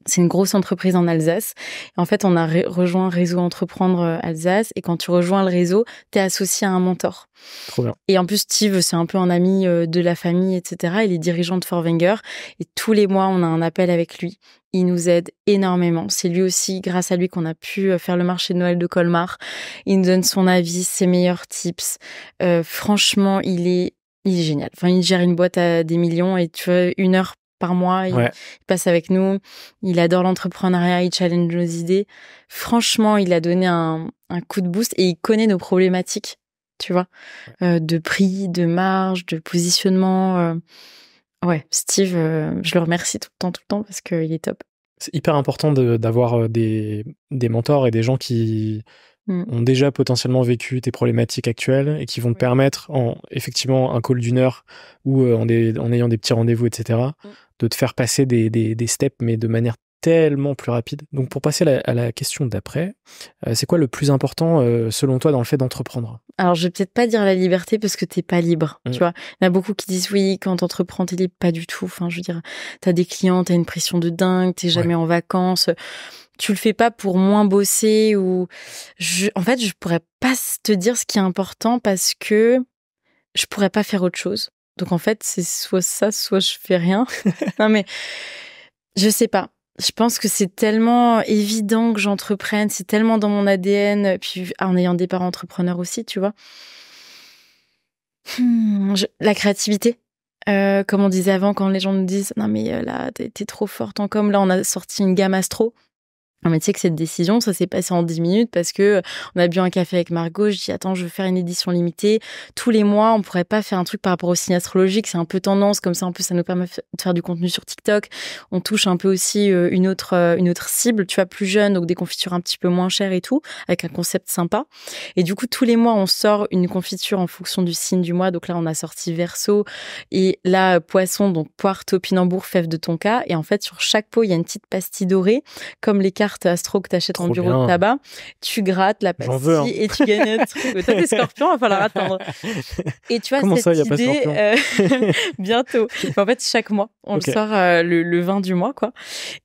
C'est une grosse entreprise en Alsace. Et en fait, on a rejoint Réseau Entreprendre Alsace. Et quand tu rejoins le réseau, t'es associé à un mentor. Trop bien. Et en plus, Steve, c'est un peu un ami de la famille, etc. Il est dirigeant de Forwenger. Et tous les mois, on a un appel avec lui. Il nous aide énormément. C'est lui aussi, grâce à lui, qu'on a pu faire le marché de Noël de Colmar. Il nous donne son avis, ses meilleurs tips. Franchement, il est génial. Enfin, il gère une boîte à des millions et tu vois, 1 heure par mois, il passe avec nous. Il adore l'entrepreneuriat, il challenge nos idées. Franchement, il a donné un coup de boost et il connaît nos problématiques, tu vois, de prix, de marge, de positionnement. Ouais, Steve, je le remercie tout le temps parce qu'il est top. C'est hyper important d'avoir des mentors et des gens qui ont déjà potentiellement vécu tes problématiques actuelles et qui vont te permettre, en effectivement un call d'1 heure ou en ayant des petits rendez-vous, etc., de te faire passer des steps, mais de manière tellement plus rapide. Donc, pour passer à la question d'après, c'est quoi le plus important, selon toi, dans le fait d'entreprendre? Alors, je vais peut-être pas dire la liberté parce que t'es pas libre, tu vois. Il y en a beaucoup qui disent oui, quand t'entreprends, t'es libre. Pas du tout. Enfin, je veux dire, t'as des clients, t'as une pression de dingue, t'es jamais en vacances. Tu le fais pas pour moins bosser ou... En fait, je pourrais pas te dire ce qui est important parce que je pourrais pas faire autre chose. Donc, en fait, c'est soit ça, soit je fais rien. Non, mais je sais pas. Je pense que c'est tellement évident que j'entreprenne, c'est tellement dans mon ADN, puis en ayant des parents entrepreneurs aussi, tu vois. La créativité. Comme on disait avant, quand les gens nous disent « Non mais là, t'es trop forte en com », là on a sorti une gamme Astro. Non, mais tu sais que cette décision, ça s'est passé en 10 minutes parce que on a bu un café avec Margot. Je dis, attends, je veux faire une édition limitée. Tous les mois, on pourrait pas faire un truc par rapport au signe astrologique. C'est un peu tendance. Comme ça, en plus, ça nous permet de faire du contenu sur TikTok. On touche un peu aussi une autre cible, tu vois, plus jeune. Donc, des confitures un petit peu moins chères et tout, avec un concept sympa. Et du coup, tous les mois, on sort une confiture en fonction du signe du mois. Donc là, on a sorti Verseau. Et là, Poisson, donc poire, topinambour, fève de tonka. Et en fait, sur chaque pot, il y a une petite pastille dorée, comme les cartes Astro que t'achètes en bureau de tabac. Tu grattes la pastille et tu gagnes un truc. T'as des scorpions, il va falloir attendre. Et tu vois, comment cette ça, il n'y a idée, pas scorpion bientôt. En fait, chaque mois, on le sort le 20 du mois, quoi.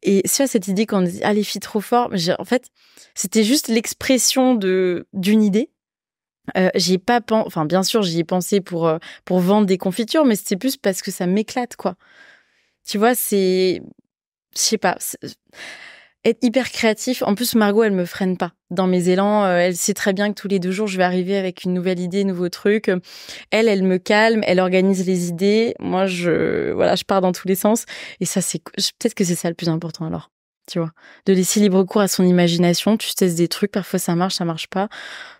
Et tu vois, cette idée qu'on dit, ah, les filles trop fort, en fait, c'était juste l'expression d'une idée. J'y ai pas enfin, bien sûr, j'y ai pensé pour vendre des confitures, mais c'était plus parce que ça m'éclate, quoi. Tu vois, je sais pas, être hyper créatif. En plus, Margot, elle me freine pas dans mes élans. Elle sait très bien que tous les 2 jours, je vais arriver avec une nouvelle idée, nouveau truc. Elle me calme, elle organise les idées. Moi, je pars dans tous les sens. Et ça, peut-être que c'est ça le plus important alors. Tu vois, de laisser libre cours à son imagination. Tu testes des trucs, parfois ça marche pas.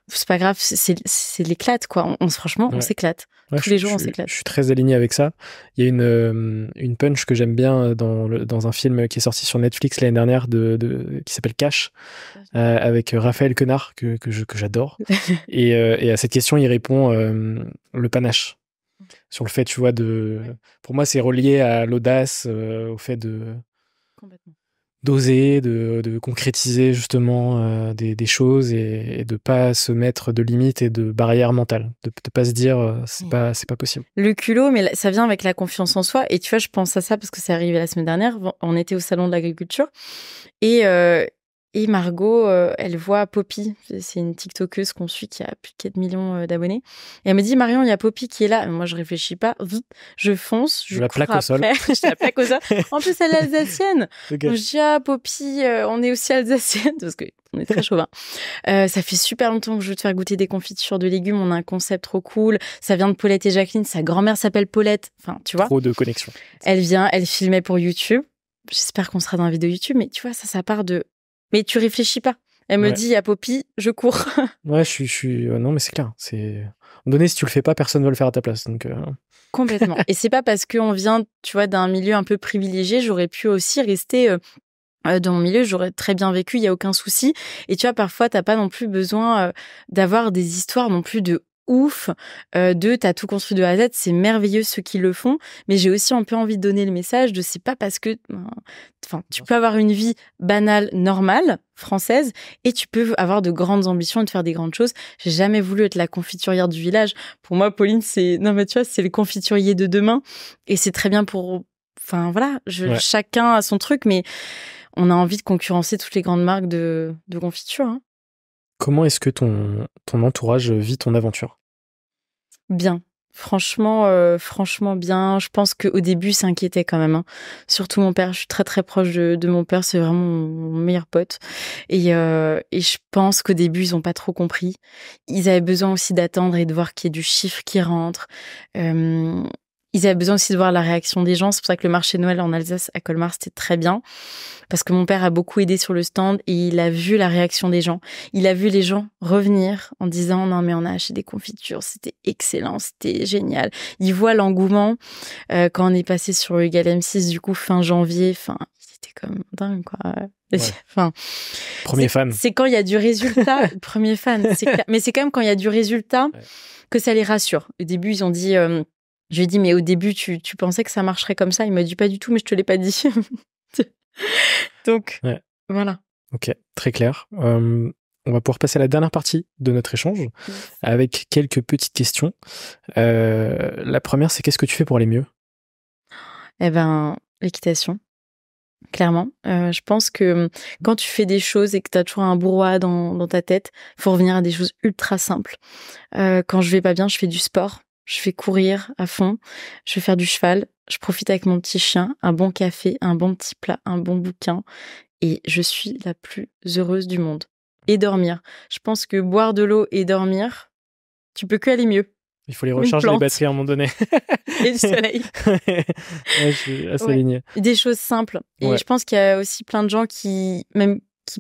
C'est pas grave, c'est l'éclate, quoi. Franchement, on s'éclate. Tous les jours, on s'éclate. Je suis très aligné avec ça. Il y a une punch que j'aime bien dans un film qui est sorti sur Netflix l'année dernière qui s'appelle Cash, avec Raphaël Quenard, que j'adore. et à cette question, il répond le panache. Sur le fait, tu vois, pour moi, c'est relié à l'audace, au fait d'oser, de concrétiser justement des choses et de pas se mettre de limites et de barrières mentales, de pas se dire c'est pas possible. Le culot, mais ça vient avec la confiance en soi. Et tu vois, je pense à ça parce que c'est arrivé la semaine dernière. On était au salon de l'agriculture et Margot, elle voit Poppy. C'est une TikTokeuse qu'on suit qui a plus de 4 millions d'abonnés. Et elle me dit, Marion, il y a Poppy qui est là. Moi, je réfléchis pas. Je fonce. Je la cours plaque au sol. Je la plaque au sol. En plus, elle est alsacienne. Okay. Donc, je dis, ah, Poppy, on est aussi alsacienne. Parce qu'on est très chauvin. Ça fait super longtemps que je veux te faire goûter des confitures de légumes. On a un concept trop cool. Ça vient de Paulette et Jacqueline. Sa grand-mère s'appelle Paulette. Enfin, tu vois. Trop de connexion. Elle vient, elle filmait pour YouTube. J'espère qu'on sera dans la vidéo YouTube. Mais tu vois, ça part de... Mais tu réfléchis pas. Elle me dit, à Poppy, je cours. Ouais, je suis... non, mais c'est clair. À un moment donné, si tu le fais pas, personne va le faire à ta place. Donc, Complètement. Et c'est pas parce qu'on vient, tu vois, d'un milieu un peu privilégié, j'aurais pu aussi rester dans mon milieu, j'aurais très bien vécu, il y a aucun souci. Et tu vois, parfois, t'as pas non plus besoin d'avoir des histoires non plus de ouf, t'as tout construit de A à Z, c'est merveilleux ceux qui le font, mais j'ai aussi un peu envie de donner le message de c'est pas parce que, enfin, tu peux avoir une vie banale, normale, française, et tu peux avoir de grandes ambitions et de faire des grandes choses. J'ai jamais voulu être la confiturière du village. Pour moi, Pauline, c'est le confiturier de demain, et c'est très bien enfin voilà, chacun a son truc, mais on a envie de concurrencer toutes les grandes marques de confiture. Hein. Comment est-ce que ton entourage vit ton aventure ? Bien. Franchement bien. Je pense qu'au début, s'inquiétait quand même. Hein. Surtout mon père. Je suis très, très proche de mon père. C'est vraiment mon meilleur pote. Et je pense qu'au début, ils ont pas trop compris. Ils avaient besoin aussi d'attendre et de voir qu'il y ait du chiffre qui rentre. Ils avaient besoin aussi de voir la réaction des gens. C'est pour ça que le marché de Noël en Alsace, à Colmar, c'était très bien. Parce que mon père a beaucoup aidé sur le stand et il a vu la réaction des gens. Il a vu les gens revenir en disant « Non, mais on a acheté des confitures, c'était excellent, c'était génial. » Il voit l'engouement. Quand on est passé sur le Egal M6, du coup, fin janvier, c'était comme dingue, quoi. Ouais. Enfin, premier fan. C'est quand il y a du résultat. Premier fan. Mais c'est quand même quand il y a du résultat que ça les rassure. Au début, ils ont dit... je lui ai dit, mais au début, tu pensais que ça marcherait comme ça ? Il m'a dit, pas du tout, mais je te l'ai pas dit. Donc, Ouais. voilà. Ok, très clair. On va pouvoir passer à la dernière partie de notre échange avec quelques petites questions. La première, c'est qu'est-ce que tu fais pour aller mieux? Eh ben, l'équitation, clairement. Je pense que quand tu fais des choses et que tu as toujours un brouhaha dans ta tête, il faut revenir à des choses ultra simples. Quand je vais pas bien, je fais du sport. Je fais courir à fond. Je vais faire du cheval. Je profite avec mon petit chien, un bon café, un bon petit plat, un bon bouquin. Et je suis la plus heureuse du monde. Et dormir. Je pense que boire de l'eau et dormir, tu peux que aller mieux. Il faut les recharger les batteries à un moment donné. Et du soleil. Ouais, je suis assez aligné. Des choses simples. Et je pense qu'il y a aussi plein de gens qui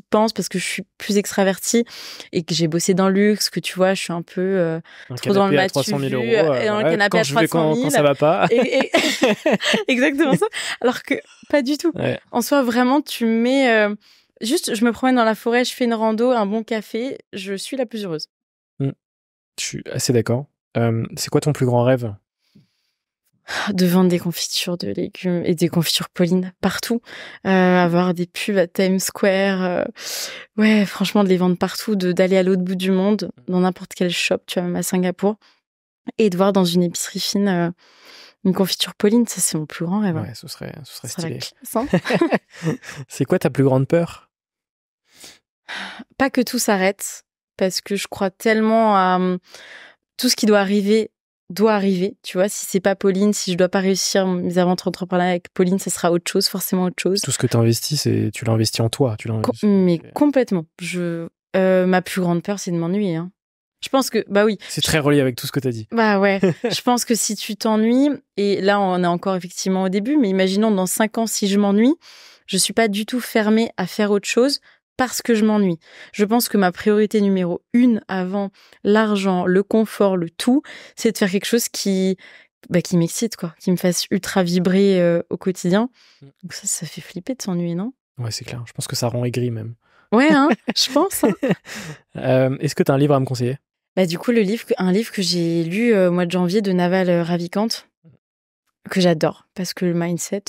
pensent, parce que je suis plus extravertie et que j'ai bossé dans le luxe, que tu vois, je suis un peu trop dans le canapé à 300 000 euros. et dans le canapé à 300 000. Quand ça va pas. Et exactement ça. Alors que pas du tout. Ouais. En soi, vraiment, tu mets... juste, je me promène dans la forêt, je fais une rando, un bon café, je suis la plus heureuse. Je suis assez d'accord. C'est quoi ton plus grand rêve? De vendre des confitures de légumes et des confitures Pauline partout, avoir des pubs à Times Square, ouais, franchement, de les vendre partout, d'aller à l'autre bout du monde, dans n'importe quel shop, tu vois, même à Singapour, et de voir dans une épicerie fine une confiture Pauline, ça c'est mon plus grand rêve. Ouais, ce serait stylé. La classe, hein. C'est quoi ta plus grande peur? Pas que tout s'arrête, parce que je crois tellement à tout ce qui doit arriver, tu vois. Si c'est pas Pauline, si je dois pas réussir mes aventures entrepreneuriales avec Pauline, ça sera autre chose, forcément autre chose. Tout ce que tu investis, tu l'investis en toi. Complètement. Ma plus grande peur, c'est de m'ennuyer. Hein. Je pense que, bah oui. C'est très relié avec tout ce que tu as dit. Bah ouais. Je pense que si tu t'ennuies, et là on est encore effectivement au début, mais imaginons dans 5 ans, si je m'ennuie, je suis pas du tout fermée à faire autre chose parce que je m'ennuie. Je pense que ma priorité numéro 1 avant l'argent, le confort, le tout, c'est de faire quelque chose qui m'excite, quoi, qui me fasse ultra vibrer au quotidien. Donc ça fait flipper de s'ennuyer, non? Ouais, c'est clair. Je pense que ça rend aigri même. Ouais, hein, je pense. Hein. Est-ce que tu as un livre à me conseiller? Bah, du coup, un livre que j'ai lu au mois de janvier de Naval Ravikant, que j'adore, parce que le mindset,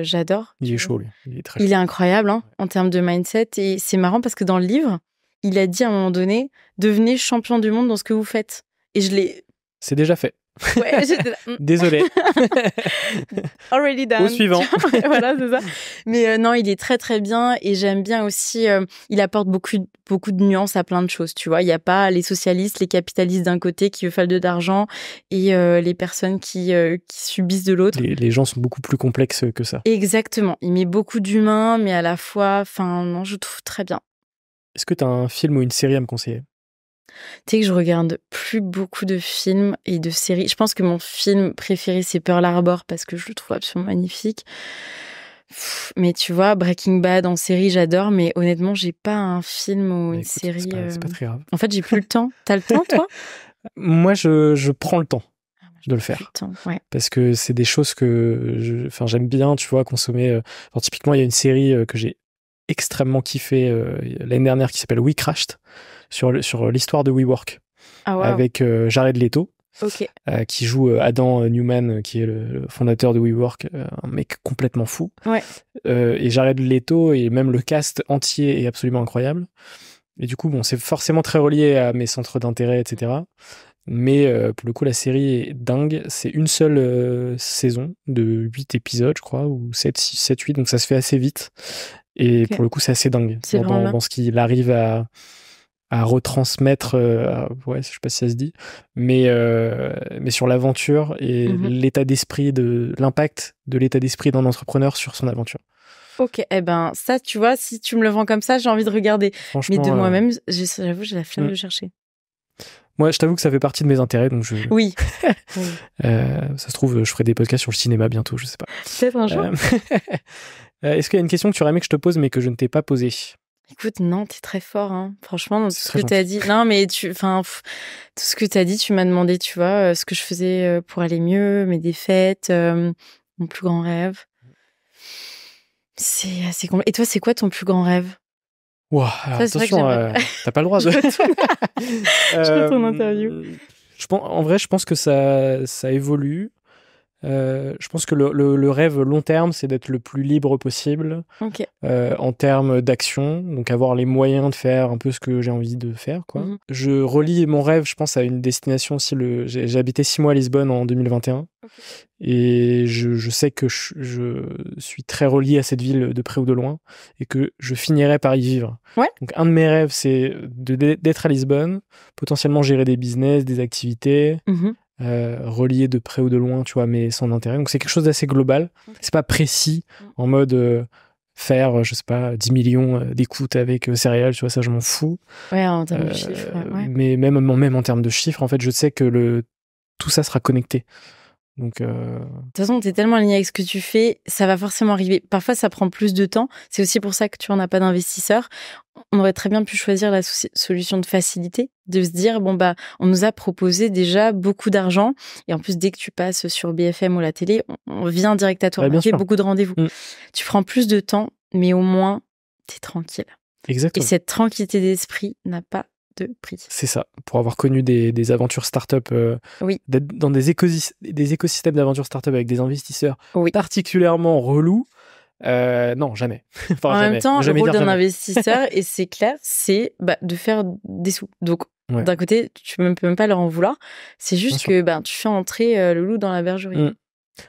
j'adore. Il est chaud, lui. Il est très chaud. Il est incroyable hein, en termes de mindset. Et c'est marrant parce que dans le livre, il a dit à un moment donné, devenez champion du monde dans ce que vous faites. Et je l'ai... C'est déjà fait. Ouais, j'étais là. Désolé. Already done. Au suivant. Voilà, c'est ça. Mais non, il est très très bien et j'aime bien aussi. Il apporte beaucoup de nuances à plein de choses. Tu vois, il y a pas les socialistes, les capitalistes d'un côté qui veulent faire d'argent et les personnes qui subissent de l'autre. Les gens sont beaucoup plus complexes que ça. Exactement. Il met beaucoup d'humains, mais à la fois, non, je trouve très bien. Est-ce que tu as un film ou une série à me conseiller? Tu sais que je regarde plus beaucoup de films et de séries. Je pense que mon film préféré, c'est Pearl Harbor parce que je le trouve absolument magnifique. Mais tu vois, Breaking Bad en série, j'adore, mais honnêtement, j'ai pas un film ou une série. C'est pas très grave. En fait, j'ai plus le temps. T'as le temps, toi? Moi, je prends le temps de le faire. Le temps, ouais. Parce que c'est des choses que j'aime bien, tu vois, consommer. Typiquement, il y a une série que j'ai extrêmement kiffé l'année dernière qui s'appelle We Crashed, sur l'histoire de WeWork, avec Jared Leto, qui joue Adam Newman, qui est le fondateur de WeWork, un mec complètement fou. Ouais. Et Jared Leto et même le cast entier est absolument incroyable. Et du coup, bon, c'est forcément très relié à mes centres d'intérêt, etc. Mais pour le coup, la série est dingue. C'est une seule saison de 8 épisodes, je crois, ou 7, 8, donc ça se fait assez vite. Et pour le coup, c'est assez dingue dans ce qu'il arrive à retransmettre, ouais, je sais pas si ça se dit, mais sur l'aventure et l'état d'esprit, l'impact de l'état d'esprit d'un entrepreneur sur son aventure. Ok, eh ben ça, tu vois, si tu me le vends comme ça, j'ai envie de regarder. Mais de moi-même, j'avoue, j'ai la flemme de chercher. Moi, je t'avoue que ça fait partie de mes intérêts, donc je... Oui. Ça se trouve, je ferai des podcasts sur le cinéma bientôt, je sais pas. Peut-être un jour. Est-ce qu'il y a une question que tu aurais aimé que je te pose, mais que je ne t'ai pas posée? Écoute, non, t'es très fort, hein. Franchement, dans tout ce que t'as dit. Non, mais tout ce que t'as dit, tu m'as demandé, tu vois, ce que je faisais pour aller mieux, mes défaites, mon plus grand rêve. C'est assez compliqué. Et toi, c'est quoi ton plus grand rêve? Wow, attention, t'as pas le droit de... Je fais ton interview. En vrai, je pense que ça évolue. Je pense que le rêve long terme, c'est d'être le plus libre possible Ok. en termes d'action, donc avoir les moyens de faire un peu ce que j'ai envie de faire, quoi. Je relie mon rêve, je pense, à une destination aussi. J'ai habité 6 mois à Lisbonne en 2021. Et je sais que je suis très relié à cette ville de près ou de loin et que je finirai par y vivre. Ouais. Donc un de mes rêves, c'est d'être à Lisbonne, potentiellement gérer des business, des activités, relier de près ou de loin, tu vois, mais sans intérêt. Donc c'est quelque chose d'assez global. C'est pas précis en mode faire, je sais pas, 10 millions d'écoutes avec céréales, tu vois, ça je m'en fous. Ouais, en termes de chiffres. Ouais. Mais même en termes de chiffres, en fait, je sais que tout ça sera connecté. Donc, de toute façon, tu es tellement aligné avec ce que tu fais, ça va forcément arriver. Parfois, ça prend plus de temps. C'est aussi pour ça que tu n'en as pas d'investisseurs. On aurait très bien pu choisir la solution de facilité, de se dire, bon, bah, on nous a proposé déjà beaucoup d'argent. Et en plus, dès que tu passes sur BFM ou la télé, on vient direct à toi. On fait beaucoup de rendez-vous. Tu prends plus de temps, mais au moins, tu es tranquille. Exactement. Et cette tranquillité d'esprit n'a pas de prix. C'est ça. Pour avoir connu des aventures start-up, d'être dans des écosystèmes d'aventures start-up avec des investisseurs particulièrement relous, non, jamais. En même temps, le rôle d'un investisseur, et c'est clair, c'est de faire des sous. Donc, d'un côté, tu peux même pas leur en vouloir. C'est juste que tu fais entrer le loup dans la bergerie.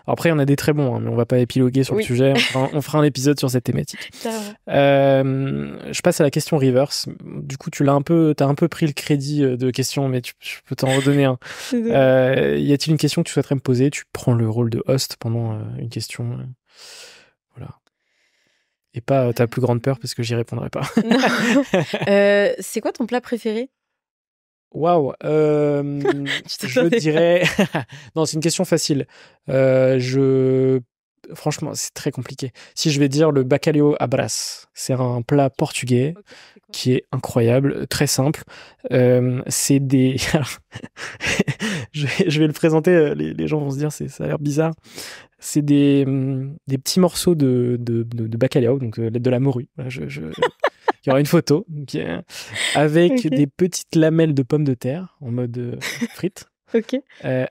Après, il y en a des très bons, mais on va pas épiloguer sur le sujet. On fera un épisode sur cette thématique. Je passe à la question reverse. Du coup, t'as un peu pris le crédit de questions, mais je peux t'en redonner un. Y a-t-il une question que tu souhaiterais me poser? Tu prends le rôle de host pendant une question. Voilà. Et pas ta plus grande peur, parce que j'y répondrai pas. C'est quoi ton plat préféré? Waouh, je dirais... Non, c'est une question facile. Franchement, c'est très compliqué. Si je vais dire le bacalhau à Brás, c'est un plat portugais qui est incroyable, très simple. C'est des... je vais le présenter, les gens vont se dire, ça a l'air bizarre. C'est des petits morceaux de bacalhau, donc de la morue. Voilà, il y aura une photo avec des petites lamelles de pommes de terre en mode frites,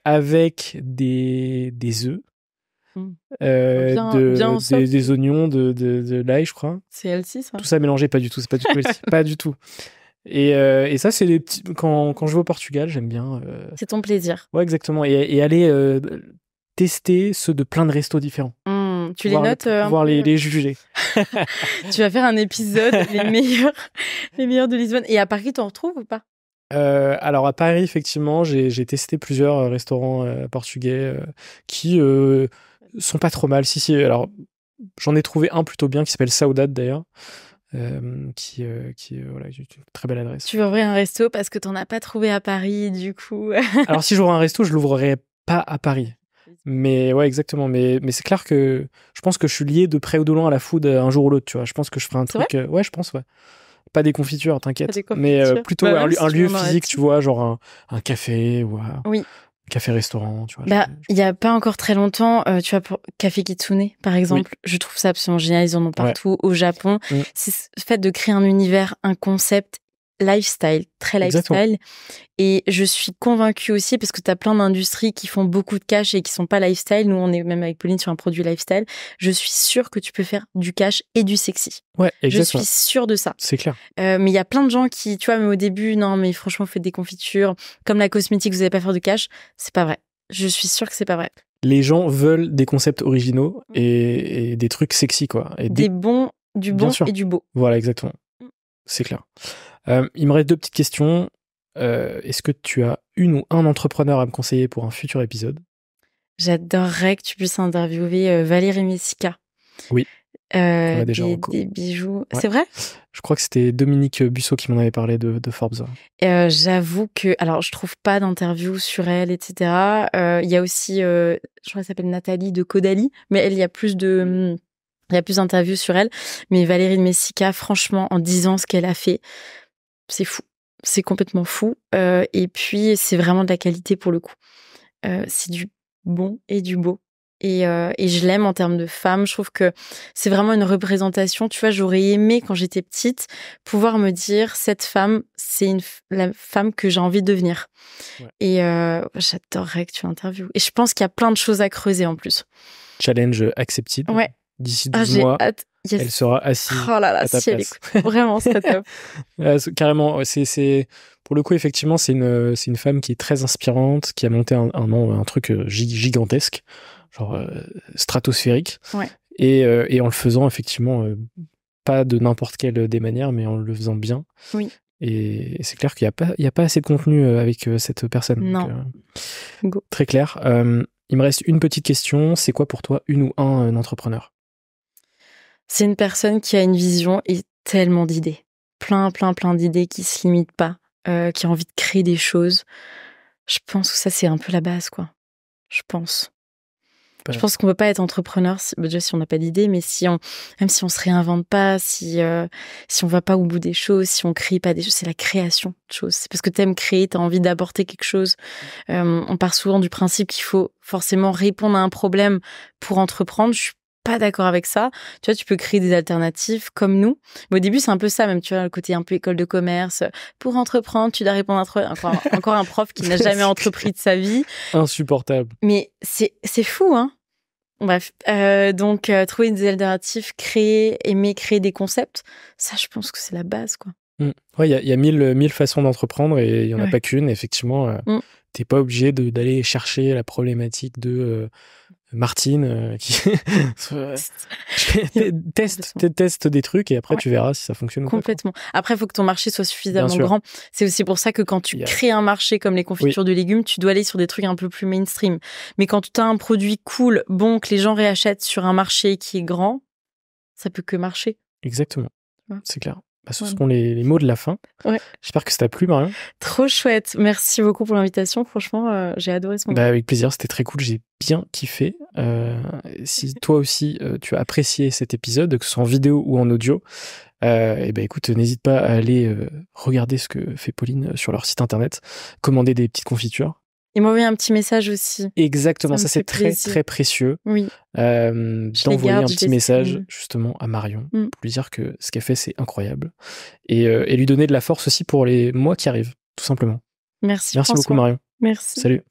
avec des œufs, des oignons, de l'ail, je crois. C'est healthy, ça? Tout ça mélangé, pas du tout. C'est pas du tout healthy, pas du tout. Et ça, c'est des petits... Quand je vais au Portugal, j'aime bien. C'est ton plaisir. Ouais, exactement. Et aller tester ceux de plein de restos différents. Tu les notes pouvoir les juger. Tu vas faire un épisode les meilleurs de Lisbonne. Et à Paris, t'en retrouves ou pas? Alors à Paris, effectivement, j'ai testé plusieurs restaurants portugais qui sont pas trop mal. Si. Alors j'en ai trouvé un plutôt bien qui s'appelle Saudade d'ailleurs. Qui est une très belle adresse. Tu veux ouvrir un resto parce que t'en as pas trouvé à Paris, du coup. Alors si j'ouvre un resto, je l'ouvrirai pas à Paris. Mais ouais, exactement. Mais c'est clair que je pense que je suis lié de près ou de loin à la food un jour ou l'autre, tu vois. Je pense que je ferai un truc. Ouais, je pense, ouais. Pas des confitures, t'inquiète. Mais plutôt un lieu physique, tu vois, genre un café ou un café-restaurant, tu vois. Il y a pas encore très longtemps, tu vois, pour Café Kitsune, par exemple, je trouve ça absolument génial. Ils en ont partout au Japon. C'est le fait de créer un univers, un concept lifestyle, très lifestyle. Exactement. Et je suis convaincue aussi, parce que tu as plein d'industries qui font beaucoup de cash et qui sont pas lifestyle. Nous, on est même avec Pauline sur un produit lifestyle. Je suis sûre que tu peux faire du cash et du sexy. Ouais, exactement. Je suis sûre de ça. C'est clair. Mais il y a plein de gens qui, tu vois, mais au début, non, mais franchement, faites des confitures. Comme la cosmétique, vous n'allez pas faire de cash. C'est pas vrai. Je suis sûre que c'est pas vrai. Les gens veulent des concepts originaux et des trucs sexy, quoi. Et du bon et du beau. Voilà, exactement. C'est clair. Il me reste 2 petites questions. Est-ce que tu as une ou un entrepreneur à me conseiller pour un futur épisode? J'adorerais que tu puisses interviewer Valérie Messica. Oui. On a déjà des bijoux. Ouais. C'est vrai? Je crois que c'était Dominique Busso qui m'en avait parlé de Forbes. J'avoue que... Alors, je trouve pas d'interview sur elle, etc. Il y a aussi... je crois qu'elle s'appelle Nathalie de Caudalie, mais elle, il y a plus d'interviews sur elle. Mais Valérie Messica, franchement, en 10 ans, ce qu'elle a fait, c'est fou. C'est complètement fou. Et puis, c'est vraiment de la qualité pour le coup. C'est du bon et du beau. et je l'aime en termes de femme. Je trouve que c'est vraiment une représentation. Tu vois, j'aurais aimé, quand j'étais petite, pouvoir me dire, cette femme, c'est la femme que j'ai envie de devenir. Ouais. Et j'adorerais que tu interviewes. Et je pense qu'il y a plein de choses à creuser en plus. Challenge accepted. Ouais. D'ici 12 mois, hâte. Yes. Elle sera assise oh là là, à ta si place. Elle écoute. Vraiment, c'est top. Carrément, pour le coup, effectivement, c'est une femme qui est très inspirante, qui a monté un truc gigantesque, genre stratosphérique. Ouais. Et en le faisant, effectivement, pas de n'importe quelle des manières, mais en le faisant bien. Oui. Et c'est clair qu'il n'y a pas assez de contenu avec cette personne. Non. Donc, très clair. Il me reste une petite question. C'est quoi pour toi une ou un entrepreneur ? C'est une personne qui a une vision et tellement d'idées. Plein d'idées qui se limitent pas, qui a envie de créer des choses. Je pense que ça, c'est un peu la base, quoi. Je pense. Je pense qu'on peut pas être entrepreneur déjà si on n'a pas d'idée, mais même si on se réinvente pas, si on va pas au bout des choses, si on crée pas des choses, c'est la création de choses. C'est parce que t'aimes créer, t'as envie d'apporter quelque chose. On part souvent du principe qu'il faut forcément répondre à un problème pour entreprendre. Je suis pas d'accord avec ça. Tu vois, tu peux créer des alternatives comme nous. Mais au début, c'est un peu ça, même, tu vois, le côté un peu école de commerce. Pour entreprendre, tu dois répondre à encore un prof qui n'a jamais entrepris de sa vie. Insupportable. Mais c'est fou, hein. Bref, donc trouver des alternatives, aimer créer des concepts, ça, je pense que c'est la base, quoi. Ouais, il y a mille façons d'entreprendre et il y en a pas qu'une. Effectivement, t'es pas obligé d'aller chercher la problématique de Martine qui teste des trucs et après tu verras si ça fonctionne ou pas. Complètement. Après, il faut que ton marché soit suffisamment grand. C'est aussi pour ça que quand tu crées un marché comme les confitures de légumes, tu dois aller sur des trucs un peu plus mainstream. Mais quand tu as un produit cool, bon, que les gens réachètent sur un marché qui est grand, ça peut que marcher. Exactement. C'est clair. Ce seront les mots de la fin. Ouais. J'espère que ça t'a plu, Marion. Trop chouette. Merci beaucoup pour l'invitation. Franchement, j'ai adoré ce moment. Avec plaisir, c'était très cool. J'ai bien kiffé. Si toi aussi, tu as apprécié cet épisode, que ce soit en vidéo ou en audio, écoute, n'hésite pas à aller regarder ce que fait Pauline sur leur site internet, commander des petites confitures. Et m'envoyer un petit message aussi. Exactement, ça c'est très très précieux. Oui. D'envoyer un petit message justement à Marion pour lui dire que ce qu'elle fait c'est incroyable et lui donner de la force aussi pour les mois qui arrivent, tout simplement. Merci beaucoup Marion. Merci. Salut.